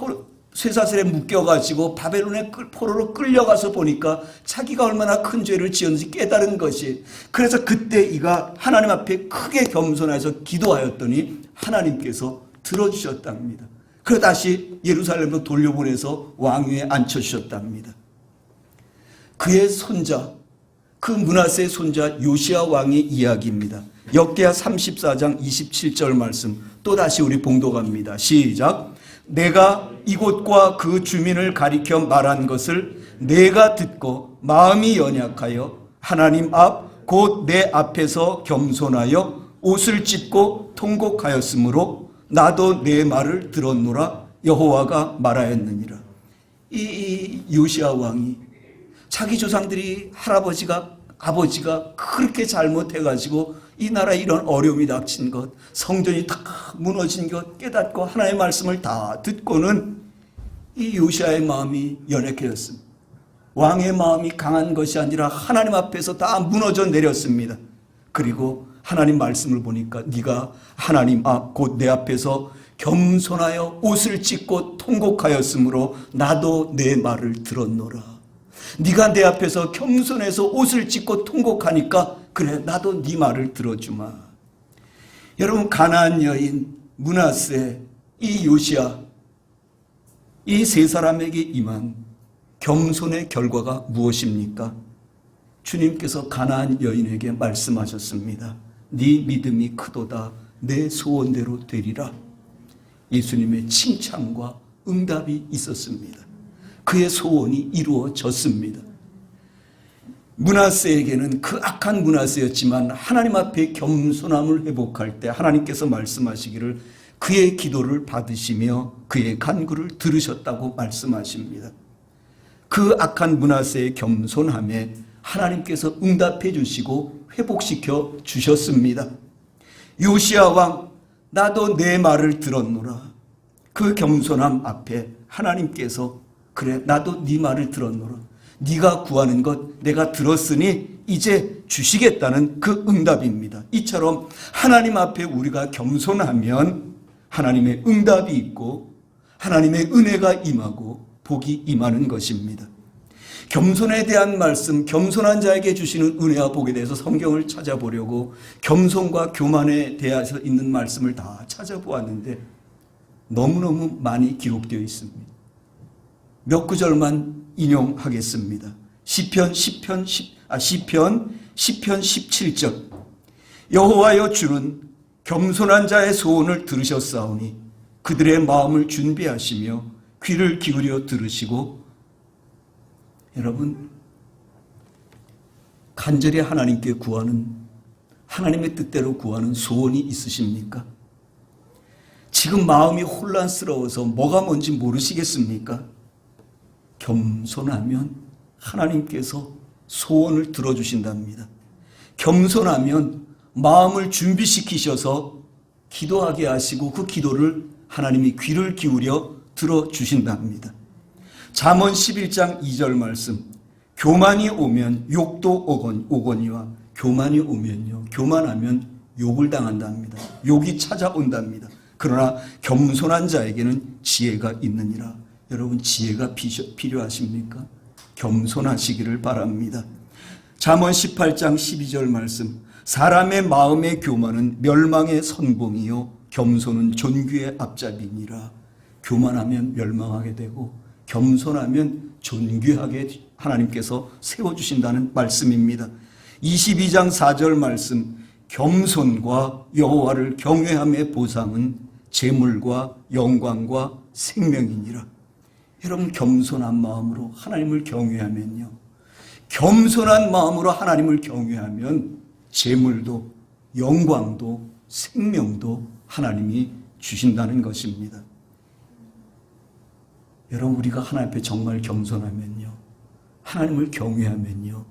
쇠사슬에 묶여가지고 바벨론의 포로로 끌려가서 보니까 자기가 얼마나 큰 죄를 지었는지 깨달은 것이, 그래서 그때 이가 하나님 앞에 크게 겸손해서 기도하였더니 하나님께서 들어주셨답니다. 그래서 다시 예루살렘으로 돌려보내서 왕위에 앉혀주셨답니다. 그의 손자, 그 므낫세의 손자 요시야 왕의 이야기입니다. 역대하 34장 27절 말씀 또다시 우리 봉독합니다. 시작. 내가 이곳과 그 주민을 가리켜 말한 것을 내가 듣고 마음이 연약하여 하나님 앞 곧 내 앞에서 겸손하여 옷을 찢고 통곡하였으므로 나도 내 말을 들었노라. 여호와가 말하였느니라. 이 요시야 왕이 자기 조상들이 아버지가 그렇게 잘못해가지고 이 나라에 이런 어려움이 닥친 것, 성전이 다 무너진 것 깨닫고 하나님의 말씀을 다 듣고는 이 요시야의 마음이 연약해졌습니다. 왕의 마음이 강한 것이 아니라 하나님 앞에서 다 무너져 내렸습니다. 그리고 하나님 말씀을 보니까 네가 하나님 곧 내 앞에서 겸손하여 옷을 찢고 통곡하였으므로 나도 내 말을 들었노라. 네가 내 앞에서 겸손해서 옷을 찢고 통곡하니까 그래 나도 네 말을 들어주마. 여러분, 가나안 여인 므낫세, 이 요시야, 이 세 사람에게 임한 겸손의 결과가 무엇입니까? 주님께서 가나안 여인에게 말씀하셨습니다. 네 믿음이 크도다. 내 소원대로 되리라. 예수님의 칭찬과 응답이 있었습니다. 그의 소원이 이루어졌습니다. 므낫세에게는 그 악한 므낫세였지만 하나님 앞에 겸손함을 회복할 때 하나님께서 말씀하시기를 그의 기도를 받으시며 그의 간구를 들으셨다고 말씀하십니다. 그 악한 므낫세의 겸손함에 하나님께서 응답해 주시고 회복시켜 주셨습니다. 요시야 왕, 나도 내 말을 들었노라. 그 겸손함 앞에 하나님께서 그래 나도 네 말을 들었노라. 네가 구하는 것 내가 들었으니 이제 주시겠다는 그 응답입니다. 이처럼 하나님 앞에 우리가 겸손하면 하나님의 응답이 있고 하나님의 은혜가 임하고 복이 임하는 것입니다. 겸손에 대한 말씀, 겸손한 자에게 주시는 은혜와 복에 대해서 성경을 찾아보려고 겸손과 교만에 대해서 있는 말씀을 다 찾아보았는데 너무너무 많이 기록되어 있습니다. 몇 구절만 인용하겠습니다. 시편 17절. 여호와여, 주는 겸손한 자의 소원을 들으셨사오니 그들의 마음을 준비하시며 귀를 기울여 들으시고. 여러분, 간절히 하나님께 구하는, 하나님의 뜻대로 구하는 소원이 있으십니까? 지금 마음이 혼란스러워서 뭐가 뭔지 모르시겠습니까? 겸손하면 하나님께서 소원을 들어주신답니다. 겸손하면 마음을 준비시키셔서 기도하게 하시고 그 기도를 하나님이 귀를 기울여 들어주신답니다. 잠언 11장 2절 말씀. 교만이 오면 욕도 오거니와 교만이 오면요, 교만하면 욕을 당한답니다. 욕이 찾아온답니다. 그러나 겸손한 자에게는 지혜가 있느니라. 여러분, 지혜가 필요하십니까? 겸손하시기를 바랍니다. 잠언 18장 12절 말씀. 사람의 마음의 교만은 멸망의 선봉이요 겸손은 존귀의 앞잡이니라. 교만하면 멸망하게 되고 겸손하면 존귀하게 하나님께서 세워주신다는 말씀입니다. 22장 4절 말씀. 겸손과 여호와를 경외함의 보상은 재물과 영광과 생명이니라. 여러분, 겸손한 마음으로 하나님을 경외하면요, 겸손한 마음으로 하나님을 경외하면 재물도 영광도 생명도 하나님이 주신다는 것입니다. 여러분, 우리가 하나님 앞에 정말 겸손하면요, 하나님을 경외하면요,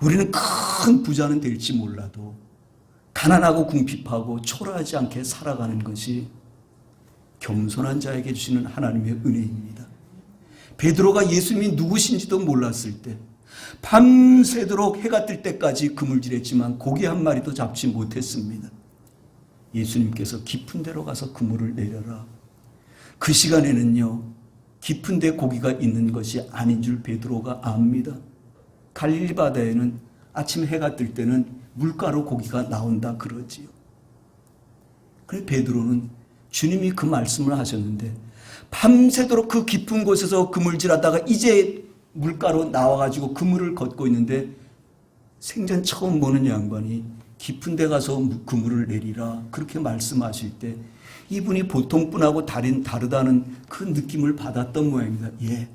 우리는 큰 부자는 될지 몰라도 가난하고 궁핍하고 초라하지 않게 살아가는 것이 겸손한 자에게 주시는 하나님의 은혜입니다. 베드로가 예수님이 누구신지도 몰랐을 때 밤새도록 해가 뜰 때까지 그물질했지만 고기 한 마리도 잡지 못했습니다. 예수님께서 깊은 데로 가서 그물을 내려라. 그 시간에는요, 깊은 데 고기가 있는 것이 아닌 줄 베드로가 압니다. 갈릴리 바다에는 아침 해가 뜰 때는 물가로 고기가 나온다 그러지요. 그래서 베드로는 주님이 그 말씀을 하셨는데 밤새도록 그 깊은 곳에서 그물질하다가 이제 물가로 나와가지고 그물을 걷고 있는데 생전 처음 보는 양반이 깊은 데 가서 그물을 내리라 그렇게 말씀하실 때 이분이 보통 분하고 다르다는 그 느낌을 받았던 모양입니다. 예,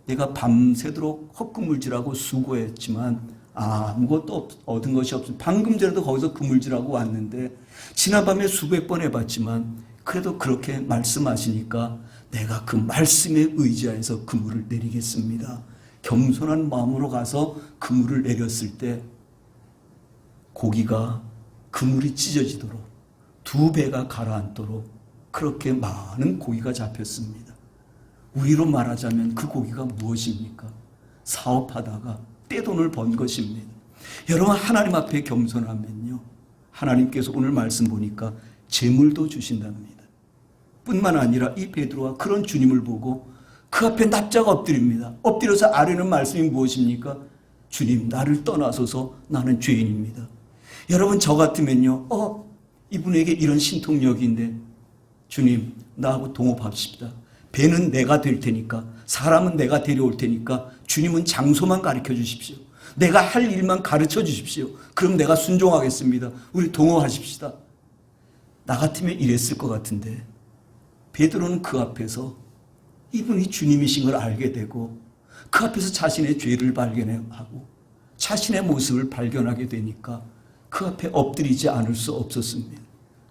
내가 밤새도록 헛그물질하고 수고했지만 아무것도 얻은 것이 없습니다. 방금 전에도 거기서 그물질하고 왔는데 지난밤에 수백 번 해봤지만 그래도 그렇게 말씀하시니까 내가 그 말씀에 의지하여서 그물을 내리겠습니다. 겸손한 마음으로 가서 그물을 내렸을 때 고기가 그물이 찢어지도록 2배가 가라앉도록 그렇게 많은 고기가 잡혔습니다. 우리로 말하자면 그 고기가 무엇입니까? 사업하다가 떼돈을 번 것입니다. 여러분, 하나님 앞에 겸손하면요, 하나님께서 오늘 말씀 보니까 재물도 주신답니다. 뿐만 아니라 이 베드로가 그런 주님을 보고 그 앞에 납작 엎드립니다. 엎드려서 아뢰는 말씀이 무엇입니까? 주님, 나를 떠나소서, 나는 죄인입니다. 여러분, 저 같으면요, 이분에게 이런 신통력인데, 주님, 나하고 동업합시다. 배는 내가 될 테니까, 사람은 내가 데려올 테니까 주님은 장소만 가르쳐 주십시오. 내가 할 일만 가르쳐 주십시오. 그럼 내가 순종하겠습니다. 우리 동업하십시다. 나 같으면 이랬을 것 같은데, 베드로는 그 앞에서 이분이 주님이신 걸 알게 되고 그 앞에서 자신의 죄를 발견하고 자신의 모습을 발견하게 되니까 그 앞에 엎드리지 않을 수 없었습니다.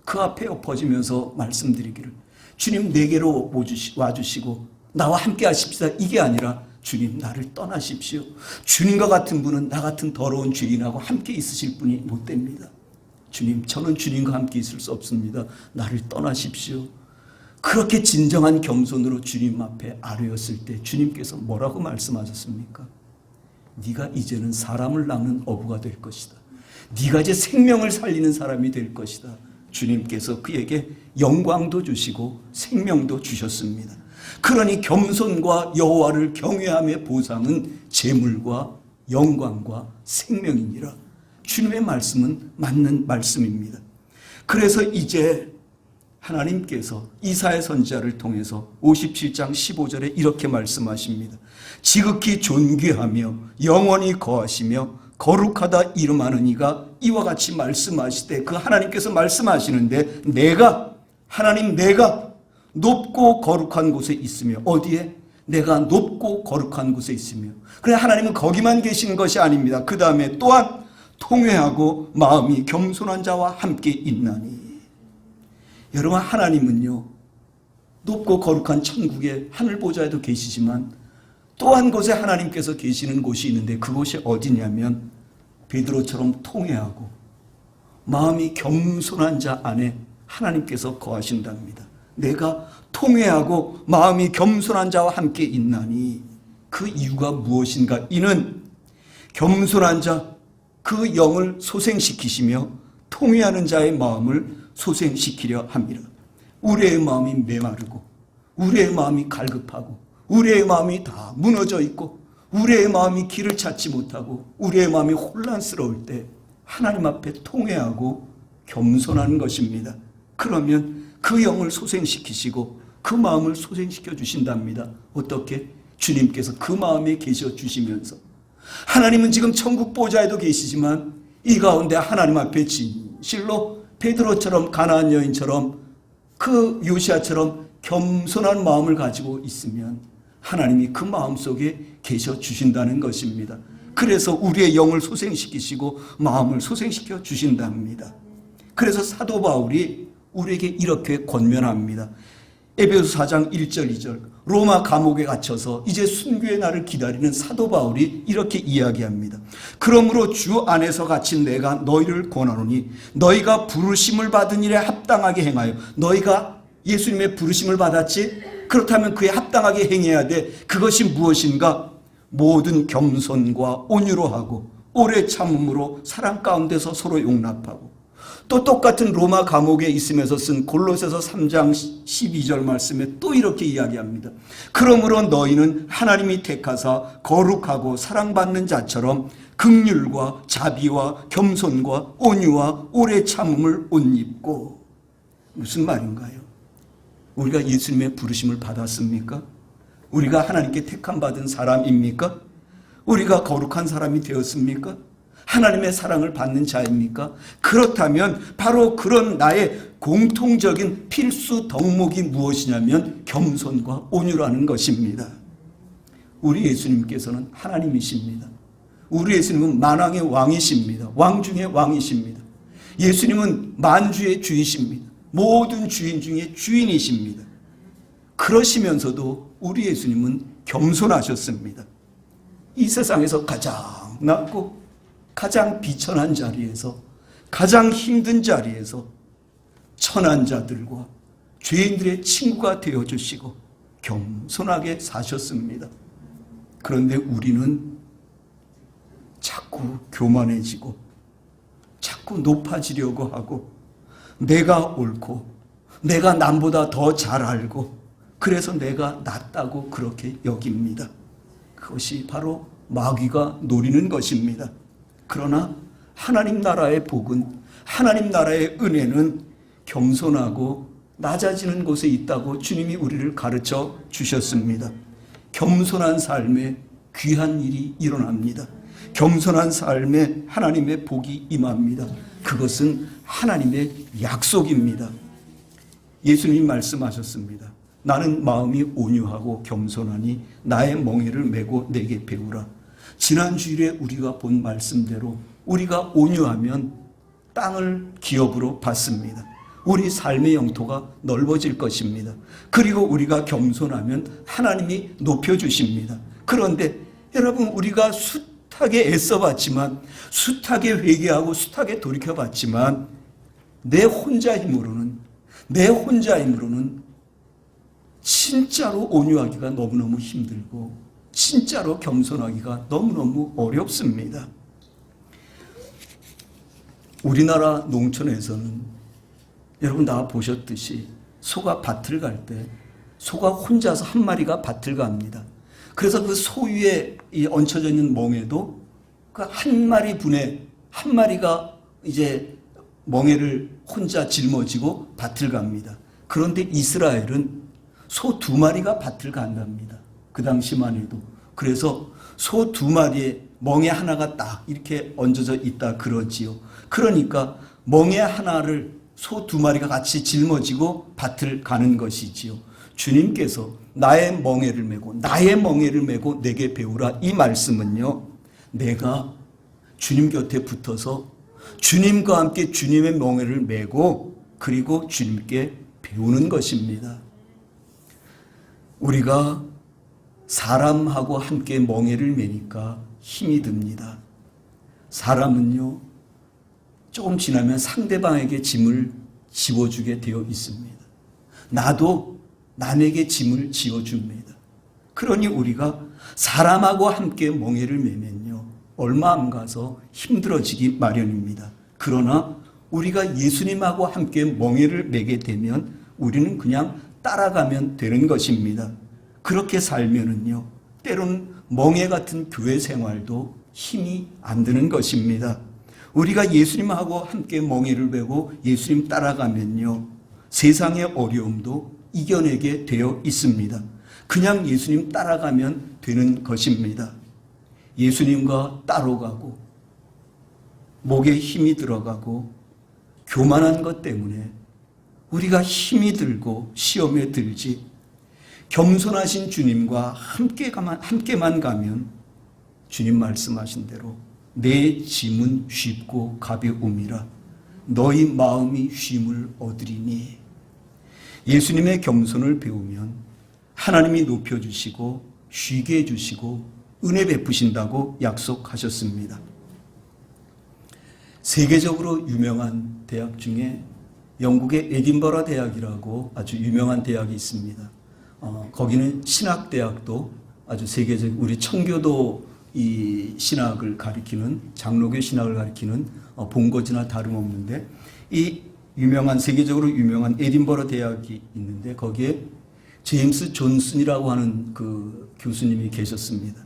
그 앞에 엎어지면서 말씀드리기를, 주님 내게로 와주시고 나와 함께 하십시다. 이게 아니라, 주님 나를 떠나십시오. 주님과 같은 분은 나 같은 더러운 죄인하고 함께 있으실 분이 못 됩니다. 주님, 저는 주님과 함께 있을 수 없습니다. 나를 떠나십시오. 그렇게 진정한 겸손으로 주님 앞에 아뢰었을 때 주님께서 뭐라고 말씀하셨습니까? 네가 이제는 사람을 낚는 어부가 될 것이다. 네가 이제 생명을 살리는 사람이 될 것이다. 주님께서 그에게 영광도 주시고 생명도 주셨습니다. 그러니 겸손과 여호와를 경외함의 보상은 재물과 영광과 생명이니라. 주님의 말씀은 맞는 말씀입니다. 그래서 이제 하나님께서 이사야 선지자를 통해서 57장 15절에 이렇게 말씀하십니다. 지극히 존귀하며 영원히 거하시며 거룩하다 이름하는 이가 이와 같이 말씀하시되, 그 하나님께서 말씀하시는데, 내가 높고 거룩한 곳에 있으며, 어디에? 내가 높고 거룩한 곳에 있으며. 그래, 하나님은 거기만 계시는 것이 아닙니다. 그 다음에 또한 통회하고 마음이 겸손한 자와 함께 있나니. 여러분, 하나님은요, 높고 거룩한 천국의 하늘 보좌에도 계시지만 또 한 곳에 하나님께서 계시는 곳이 있는데, 그곳이 어디냐면 베드로처럼 통회하고 마음이 겸손한 자 안에 하나님께서 거하신답니다. 내가 통회하고 마음이 겸손한 자와 함께 있나니. 그 이유가 무엇인가? 이는 겸손한 자, 그 영을 소생시키시며 통회하는 자의 마음을 소생시키려 함이라. 우리의 마음이 메마르고 우리의 마음이 갈급하고 우리의 마음이 다 무너져 있고 우리의 마음이 길을 찾지 못하고 우리의 마음이 혼란스러울 때 하나님 앞에 통회하고 겸손하는 것입니다. 그러면 그 영을 소생시키시고 그 마음을 소생시켜 주신답니다. 어떻게? 주님께서 그 마음에 계셔 주시면서, 하나님은 지금 천국 보좌에도 계시지만 이 가운데 하나님 앞에 진실로 베드로처럼, 가나안 여인처럼, 그 요시아처럼 겸손한 마음을 가지고 있으면 하나님이 그 마음속에 계셔 주신다는 것입니다. 그래서 우리의 영을 소생시키시고 마음을 소생시켜 주신답니다. 그래서 사도 바울이 우리에게 이렇게 권면합니다. 에베소서 4장 1절 2절, 로마 감옥에 갇혀서 이제 순교의 날을 기다리는 사도 바울이 이렇게 이야기합니다. 그러므로 주 안에서 갇힌 내가 너희를 권하노니 너희가 부르심을 받은 일에 합당하게 행하여. 너희가 예수님의 부르심을 받았지? 그렇다면 그에 합당하게 행해야 돼. 그것이 무엇인가? 모든 겸손과 온유로 하고 오래 참음으로 사랑 가운데서 서로 용납하고. 또 똑같은 로마 감옥에 있으면서 쓴 골로새서 3장 12절 말씀에 또 이렇게 이야기합니다. 그러므로 너희는 하나님이 택하사 거룩하고 사랑받는 자처럼 긍휼과 자비와 겸손과 온유와 오래 참음을 옷 입고. 무슨 말인가요? 우리가 예수님의 부르심을 받았습니까? 우리가 하나님께 택함 받은 사람입니까? 우리가 거룩한 사람이 되었습니까? 하나님의 사랑을 받는 자입니까? 그렇다면 바로 그런 나의 공통적인 필수 덕목이 무엇이냐면 겸손과 온유라는 것입니다. 우리 예수님께서는 하나님이십니다. 우리 예수님은 만왕의 왕이십니다. 왕 중의 왕이십니다. 예수님은 만주의 주이십니다. 모든 주인 중에 주인이십니다. 그러시면서도 우리 예수님은 겸손하셨습니다. 이 세상에서 가장 낮고 가장 비천한 자리에서, 가장 힘든 자리에서 천한 자들과 죄인들의 친구가 되어주시고 겸손하게 사셨습니다. 그런데 우리는 자꾸 교만해지고 자꾸 높아지려고 하고, 내가 옳고 내가 남보다 더 잘 알고 그래서 내가 낫다고 그렇게 여깁니다. 그것이 바로 마귀가 노리는 것입니다. 그러나 하나님 나라의 복은, 하나님 나라의 은혜는 겸손하고 낮아지는 곳에 있다고 주님이 우리를 가르쳐 주셨습니다. 겸손한 삶에 귀한 일이 일어납니다. 겸손한 삶에 하나님의 복이 임합니다. 그것은 하나님의 약속입니다. 예수님이 말씀하셨습니다. 나는 마음이 온유하고 겸손하니 나의 멍에를 메고 내게 배우라. 지난 주일에 우리가 본 말씀대로 우리가 온유하면 땅을 기업으로 받습니다. 우리 삶의 영토가 넓어질 것입니다. 그리고 우리가 겸손하면 하나님이 높여주십니다. 그런데 여러분, 우리가 숱하게 애써봤지만, 숱하게 회개하고 숱하게 돌이켜봤지만 내 혼자 힘으로는 진짜로 온유하기가 너무너무 힘들고 진짜로 겸손하기가 너무너무 어렵습니다. 우리나라 농촌에서는 여러분 다 보셨듯이 소가 밭을 갈 때 소가 혼자서 한 마리가 밭을 갑니다. 그래서 그 소 위에 얹혀져 있는 멍에도 그 한 마리 분에 한 마리가 이제 멍에를 혼자 짊어지고 밭을 갑니다. 그런데 이스라엘은 소 2마리가 밭을 간답니다. 그 당시만 해도. 그래서 소 2마리에 멍에 하나가 딱 이렇게 얹어져 있다 그러지요. 그러니까 멍에 하나를 소 2마리가 같이 짊어지고 밭을 가는 것이지요. 주님께서 나의 멍에를 메고 내게 배우라, 이 말씀은요, 내가 주님 곁에 붙어서 주님과 함께 주님의 멍에를 메고 그리고 주님께 배우는 것입니다. 우리가 사람하고 함께 멍에를 메니까 힘이 듭니다. 사람은요, 조금 지나면 상대방에게 짐을 지워주게 되어 있습니다. 나도 남에게 짐을 지워줍니다. 그러니 우리가 사람하고 함께 멍에를 메면요, 얼마 안 가서 힘들어지기 마련입니다. 그러나 우리가 예수님하고 함께 멍에를 메게 되면 우리는 그냥 따라가면 되는 것입니다. 그렇게 살면은요, 때로는 멍에 같은 교회 생활도 힘이 안 드는 것입니다. 우리가 예수님하고 함께 멍에를 메고 예수님 따라가면요, 세상의 어려움도 이겨내게 되어 있습니다. 그냥 예수님 따라가면 되는 것입니다. 예수님과 따로 가고 목에 힘이 들어가고 교만한 것 때문에 우리가 힘이 들고 시험에 들지, 겸손하신 주님과 함께만 가면 주님 말씀하신 대로 내 짐은 쉽고 가벼움이라 너희 마음이 쉼을 얻으리니. 예수님의 겸손을 배우면 하나님이 높여주시고 쉬게 해주시고 은혜 베푸신다고 약속하셨습니다. 세계적으로 유명한 대학 중에 영국의 에딘버러 대학이라고 아주 유명한 대학이 있습니다. 거기는 신학대학도 아주 세계적, 우리 청교도 이 신학을 가리키는, 장로교 신학을 가리키는 본거지나 다름없는데, 이 유명한, 세계적으로 유명한 에딘버러 대학이 있는데 거기에 제임스 존슨이라고 하는 그 교수님이 계셨습니다.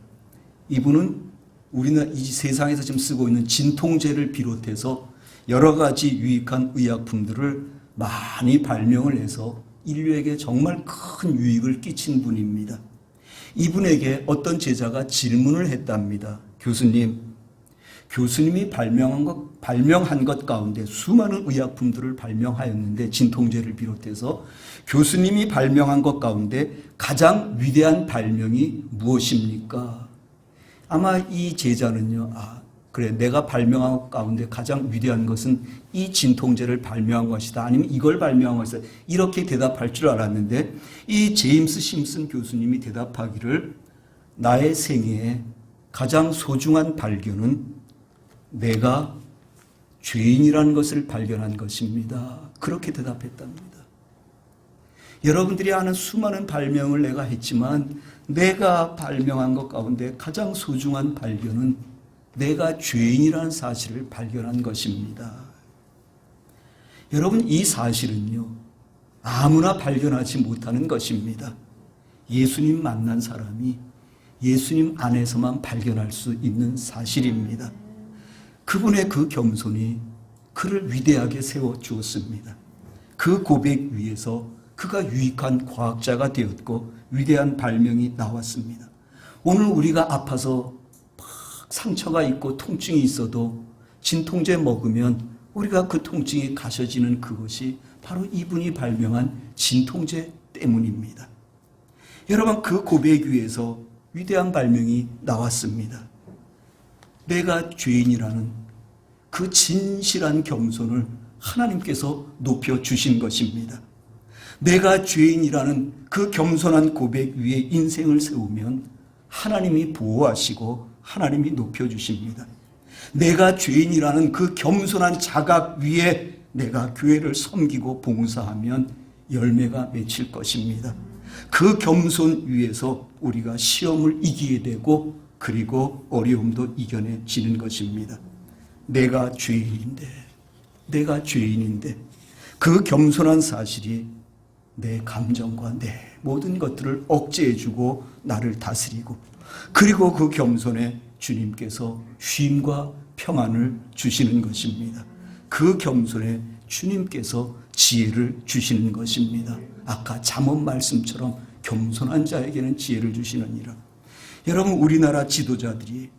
이분은 우리나라 이 세상에서 지금 쓰고 있는 진통제를 비롯해서 여러 가지 유익한 의약품들을 많이 발명을 해서 인류에게 정말 큰 유익을 끼친 분입니다. 이분에게 어떤 제자가 질문을 했답니다. 교수님이 발명한 것 가운데 수많은 의약품들을 발명하였는데, 진통제를 비롯해서 교수님이 발명한 것 가운데 가장 위대한 발명이 무엇입니까? 아마 이 제자는요, 그래, 내가 발명한 것 가운데 가장 위대한 것은 이 진통제를 발명한 것이다. 아니면 이걸 발명한 것이다. 이렇게 대답할 줄 알았는데 이 제임스 심슨 교수님이 대답하기를 나의 생애에 가장 소중한 발견은 내가 죄인이라는 것을 발견한 것입니다. 그렇게 대답했답니다. 여러분들이 아는 수많은 발명을 내가 했지만 내가 발명한 것 가운데 가장 소중한 발견은 내가 죄인이라는 사실을 발견한 것입니다. 여러분, 이 사실은요, 아무나 발견하지 못하는 것입니다. 예수님 만난 사람이 예수님 안에서만 발견할 수 있는 사실입니다. 그분의 그 겸손이 그를 위대하게 세워주었습니다. 그 고백 위에서 그가 유익한 과학자가 되었고 위대한 발명이 나왔습니다. 오늘 우리가 아파서 막 상처가 있고 통증이 있어도 진통제 먹으면 우리가 그 통증이 가셔지는 그것이 바로 이분이 발명한 진통제 때문입니다. 여러분, 그 고백 위에서 위대한 발명이 나왔습니다. 내가 죄인이라는 그 진실한 겸손을 하나님께서 높여주신 것입니다. 내가 죄인이라는 그 겸손한 고백 위에 인생을 세우면 하나님이 보호하시고 하나님이 높여주십니다. 내가 죄인이라는 그 겸손한 자각 위에 내가 교회를 섬기고 봉사하면 열매가 맺힐 것입니다. 그 겸손 위에서 우리가 시험을 이기게 되고 그리고 어려움도 이겨내지는 것입니다. 내가 죄인인데 그 겸손한 사실이 내 감정과 내 모든 것들을 억제해주고 나를 다스리고 그리고 그 겸손에 주님께서 쉼과 평안을 주시는 것입니다. 그 겸손에 주님께서 지혜를 주시는 것입니다. 아까 잠언 말씀처럼 겸손한 자에게는 지혜를 주시느니라. 여러분, 우리나라 지도자들이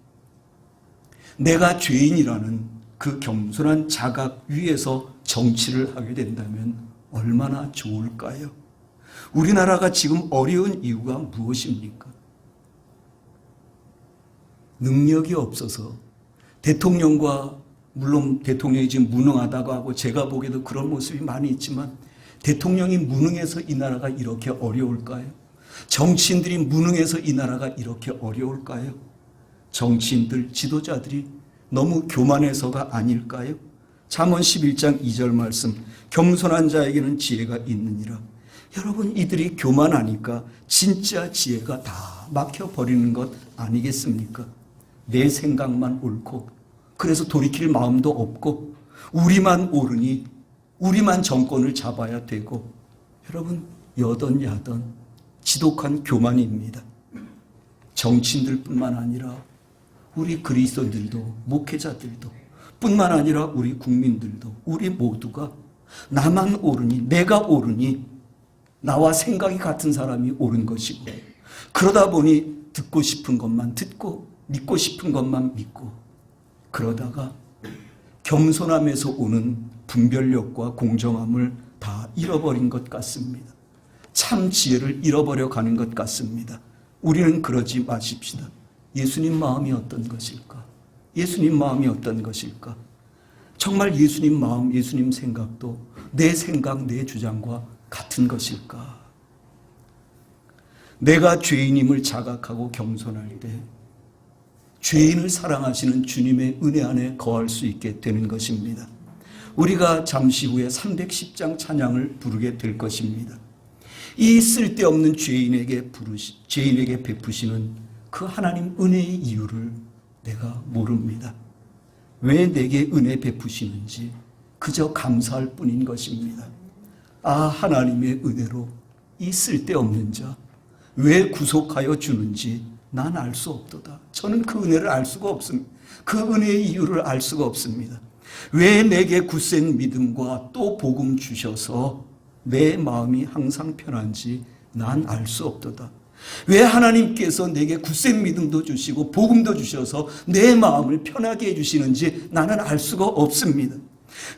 내가 죄인이라는 그 겸손한 자각 위에서 정치를 하게 된다면 얼마나 좋을까요? 우리나라가 지금 어려운 이유가 무엇입니까? 능력이 없어서 대통령과 물론 대통령이 지금 무능하다고 하고 제가 보기에도 그런 모습이 많이 있지만 대통령이 무능해서 이 나라가 이렇게 어려울까요? 정치인들이 무능해서 이 나라가 이렇게 어려울까요? 정치인들, 지도자들이 너무 교만해서가 아닐까요? 잠언 11장 2절 말씀, 겸손한 자에게는 지혜가 있느니라. 여러분, 이들이 교만하니까 진짜 지혜가 다 막혀버리는 것 아니겠습니까? 내 생각만 옳고 그래서 돌이킬 마음도 없고 우리만 옳으니 우리만 정권을 잡아야 되고, 여러분, 여던야던 지독한 교만입니다. 정치인들뿐만 아니라 우리 그리스도인들도 목회자들도 뿐만 아니라 우리 국민들도 우리 모두가 나만 옳으니 내가 옳으니 나와 생각이 같은 사람이 옳은 것이고 그러다 보니 듣고 싶은 것만 듣고 믿고 싶은 것만 믿고 그러다가 겸손함에서 오는 분별력과 공정함을 다 잃어버린 것 같습니다. 참 지혜를 잃어버려 가는 것 같습니다. 우리는 그러지 마십시다. 예수님 마음이 어떤 것일까? 예수님 마음이 어떤 것일까? 정말 예수님 마음, 예수님 생각도 내 생각, 내 주장과 같은 것일까? 내가 죄인임을 자각하고 겸손할 때 죄인을 사랑하시는 주님의 은혜 안에 거할 수 있게 되는 것입니다. 우리가 잠시 후에 310장 찬양을 부르게 될 것입니다. 이 쓸데없는 죄인에게 베푸시는 그 하나님 은혜의 이유를 내가 모릅니다. 왜 내게 은혜 베푸시는지 그저 감사할 뿐인 것입니다. 아, 하나님의 은혜로 이 쓸데없는 자 왜 구속하여 주는지 난 알 수 없도다. 저는 그 은혜를 알 수가 없습니다. 그 은혜의 이유를 알 수가 없습니다. 왜 내게 굳센 믿음과 또 복음 주셔서 내 마음이 항상 편한지 난 알 수 없도다. 왜 하나님께서 내게 굳센 믿음도 주시고 복음도 주셔서 내 마음을 편하게 해주시는지 나는 알 수가 없습니다.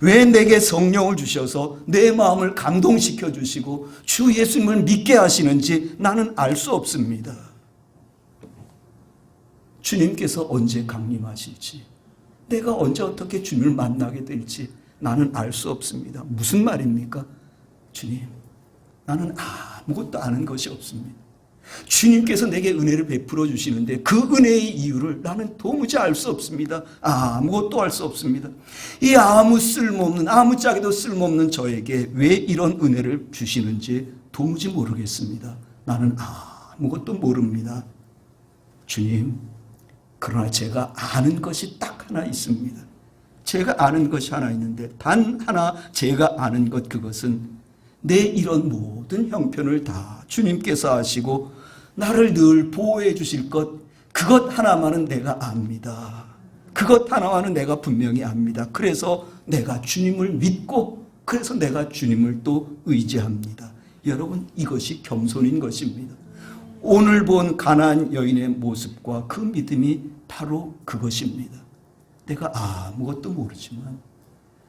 왜 내게 성령을 주셔서 내 마음을 감동시켜 주시고 주 예수님을 믿게 하시는지 나는 알 수 없습니다. 주님께서 언제 강림하실지 내가 언제 어떻게 주님을 만나게 될지 나는 알 수 없습니다. 무슨 말입니까? 주님, 나는 아무것도 아는 것이 없습니다. 주님께서 내게 은혜를 베풀어 주시는데 그 은혜의 이유를 나는 도무지 알 수 없습니다. 아무것도 알 수 없습니다. 이 아무짝에도 쓸모없는 저에게 왜 이런 은혜를 주시는지 도무지 모르겠습니다. 나는 아무것도 모릅니다. 주님, 그러나 제가 아는 것이 딱 하나 있습니다. 제가 아는 것이 하나 있는데 단 하나 제가 아는 것, 그것은 내 이런 모든 형편을 다 주님께서 아시고 나를 늘 보호해 주실 것, 그것 하나만은 내가 압니다. 그것 하나만은 내가 분명히 압니다. 그래서 내가 주님을 믿고, 그래서 내가 주님을 또 의지합니다. 여러분, 이것이 겸손인 것입니다. 오늘 본 가나안 여인의 모습과 그 믿음이 바로 그것입니다. 내가 아무것도 모르지만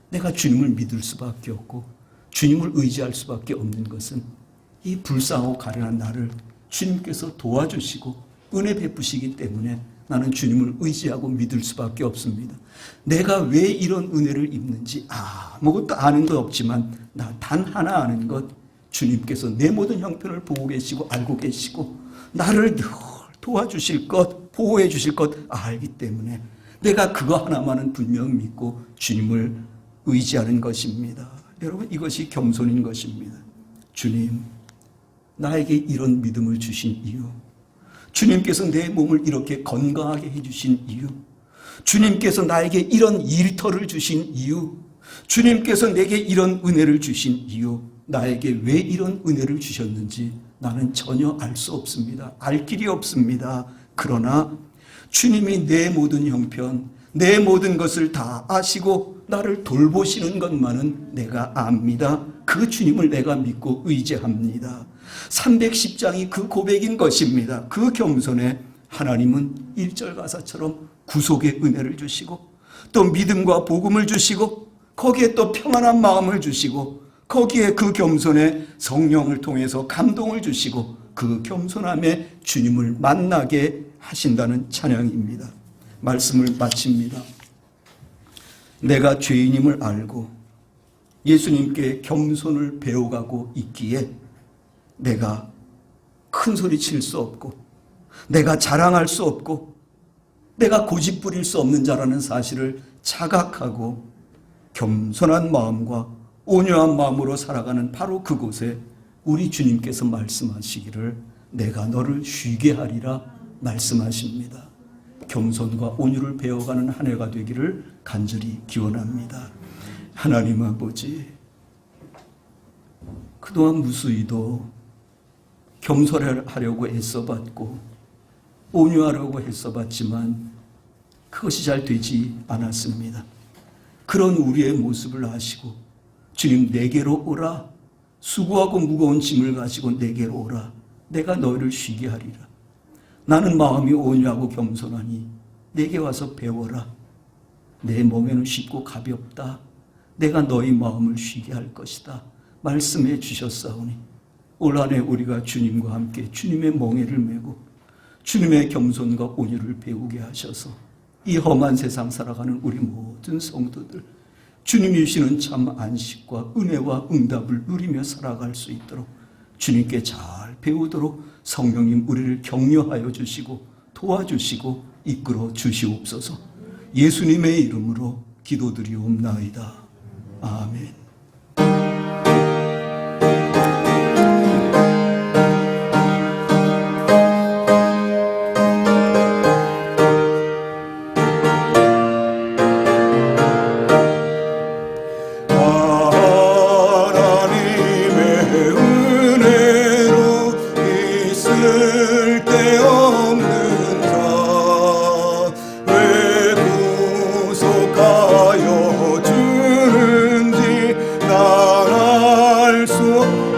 내가 주님을 믿을 수밖에 없고 주님을 의지할 수밖에 없는 것은 이 불쌍하고 가련한 나를 주님께서 도와주시고 은혜 베푸시기 때문에 나는 주님을 의지하고 믿을 수밖에 없습니다. 내가 왜 이런 은혜를 입는지 아무것도 아는 것 없지만 나 단 하나 아는 것, 주님께서 내 모든 형편을 보고 계시고 알고 계시고 나를 늘 도와주실 것, 보호해 주실 것 알기 때문에 내가 그거 하나만은 분명 믿고 주님을 의지하는 것입니다. 여러분, 이것이 겸손인 것입니다. 주님, 나에게 이런 믿음을 주신 이유, 주님께서 내 몸을 이렇게 건강하게 해주신 이유, 주님께서 나에게 이런 일터를 주신 이유, 주님께서 내게 이런 은혜를 주신 이유, 나에게 왜 이런 은혜를 주셨는지 나는 전혀 알 수 없습니다. 알 길이 없습니다. 그러나 주님이 내 모든 형편, 내 모든 것을 다 아시고 나를 돌보시는 것만은 내가 압니다. 그 주님을 내가 믿고 의지합니다. 310장이 그 고백인 것입니다. 그 겸손에 하나님은 1절 가사처럼 구속의 은혜를 주시고 또 믿음과 복음을 주시고 거기에 또 평안한 마음을 주시고 거기에 그 겸손에 성령을 통해서 감동을 주시고 그 겸손함에 주님을 만나게 하신다는 찬양입니다. 말씀을 마칩니다. 내가 죄인임을 알고 예수님께 겸손을 배워가고 있기에 내가 큰 소리 칠 수 없고 내가 자랑할 수 없고 내가 고집 부릴 수 없는 자라는 사실을 자각하고 겸손한 마음과 온유한 마음으로 살아가는 바로 그곳에 우리 주님께서 말씀하시기를 내가 너를 쉬게 하리라 말씀하십니다. 겸손과 온유를 배워가는 한 해가 되기를 간절히 기원합니다. 하나님 아버지, 그동안 무수히도 겸손하려고 애써봤고 온유하려고 애써봤지만 그것이 잘 되지 않았습니다. 그런 우리의 모습을 아시고 주님, 내게로 오라. 수고하고 무거운 짐을 가지고 내게로 오라. 내가 너희를 쉬게 하리라. 나는 마음이 온유하고 겸손하니 내게 와서 배워라. 내 몸에는 쉽고 가볍다. 내가 너희 마음을 쉬게 할 것이다. 말씀해 주셨사오니 올 한 해 우리가 주님과 함께 주님의 멍에를 메고 주님의 겸손과 온유를 배우게 하셔서 이 험한 세상 살아가는 우리 모든 성도들 주님이 주시는 참 안식과 은혜와 응답을 누리며 살아갈 수 있도록 주님께 잘 배우도록 성령님 우리를 격려하여 주시고 도와주시고 이끌어 주시옵소서. 예수님의 이름으로 기도드리옵나이다. 아멘.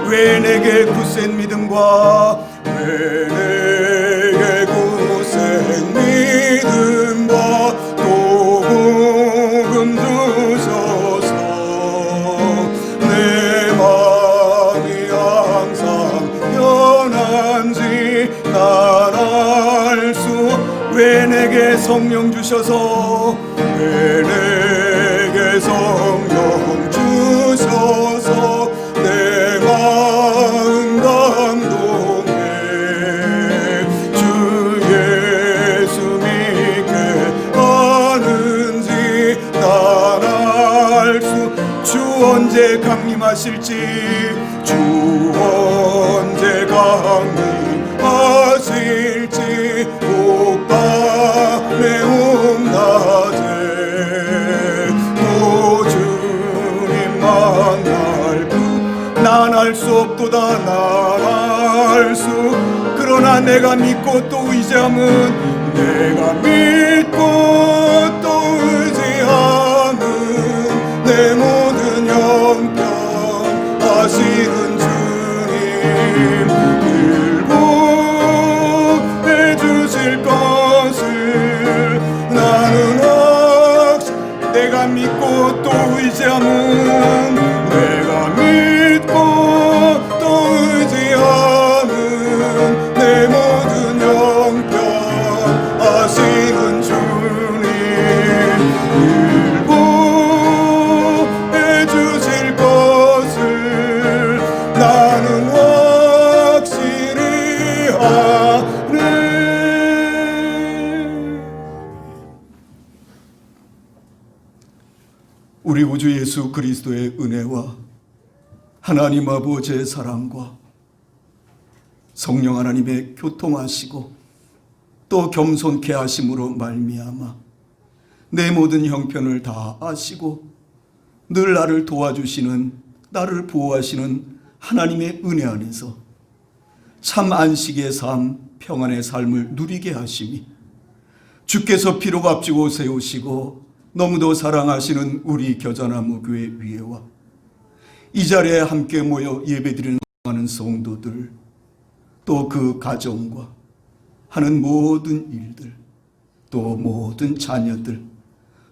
왜 내게 굳센 믿음과 왜 내게 굳센 믿음과 또 복음 주셔서 내 마음이 항상 편한지 난 알 수 왜 내게 성령 주셔서 왜 내게 성령 주셔서 내 마음 감동해 주 예수 믿게 하는지 난 알 수 주 언제 강림하실지 주 언제 강림하실지 꼭 밤의 온낮에 또 주님 만날 난 알 수 없도다 난 알 수 그러나 내가 믿고 또 의지함은 내가 믿고 또 의지함은 내 모든 형편 하시는 주님 일부해 주실 것을 나는 내가 믿고 또 의지함은 내가 믿고 또 의지함은 내 모든 형편 하시는 주님 일부해 주실 것을 나는 확실히 아네. 우리 구주 예수 그리스도의 은혜와 하나님 아버지의 사랑과 성령 하나님의 교통하시고 또 겸손케 하심으로 말미암아 내 모든 형편을 다 아시고 늘 나를 도와주시는 나를 보호하시는 하나님의 은혜 안에서 참 안식의 삶, 평안의 삶을 누리게 하시니 주께서 피로 값지고 세우시고 너무도 사랑하시는 우리 겨자나무 교회 위에와 이 자리에 함께 모여 예배드리는 성도들 또 그 가정과 하는 모든 일들 또 모든 자녀들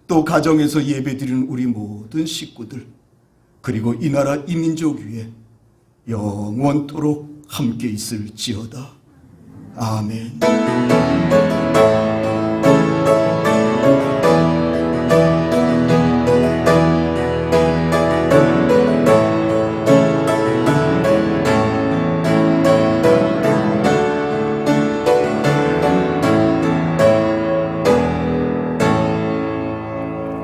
또 가정에서 예배드리는 우리 모든 식구들 그리고 이 나라 이 민족 위에 영원토록 함께 있을지어다. 아멘.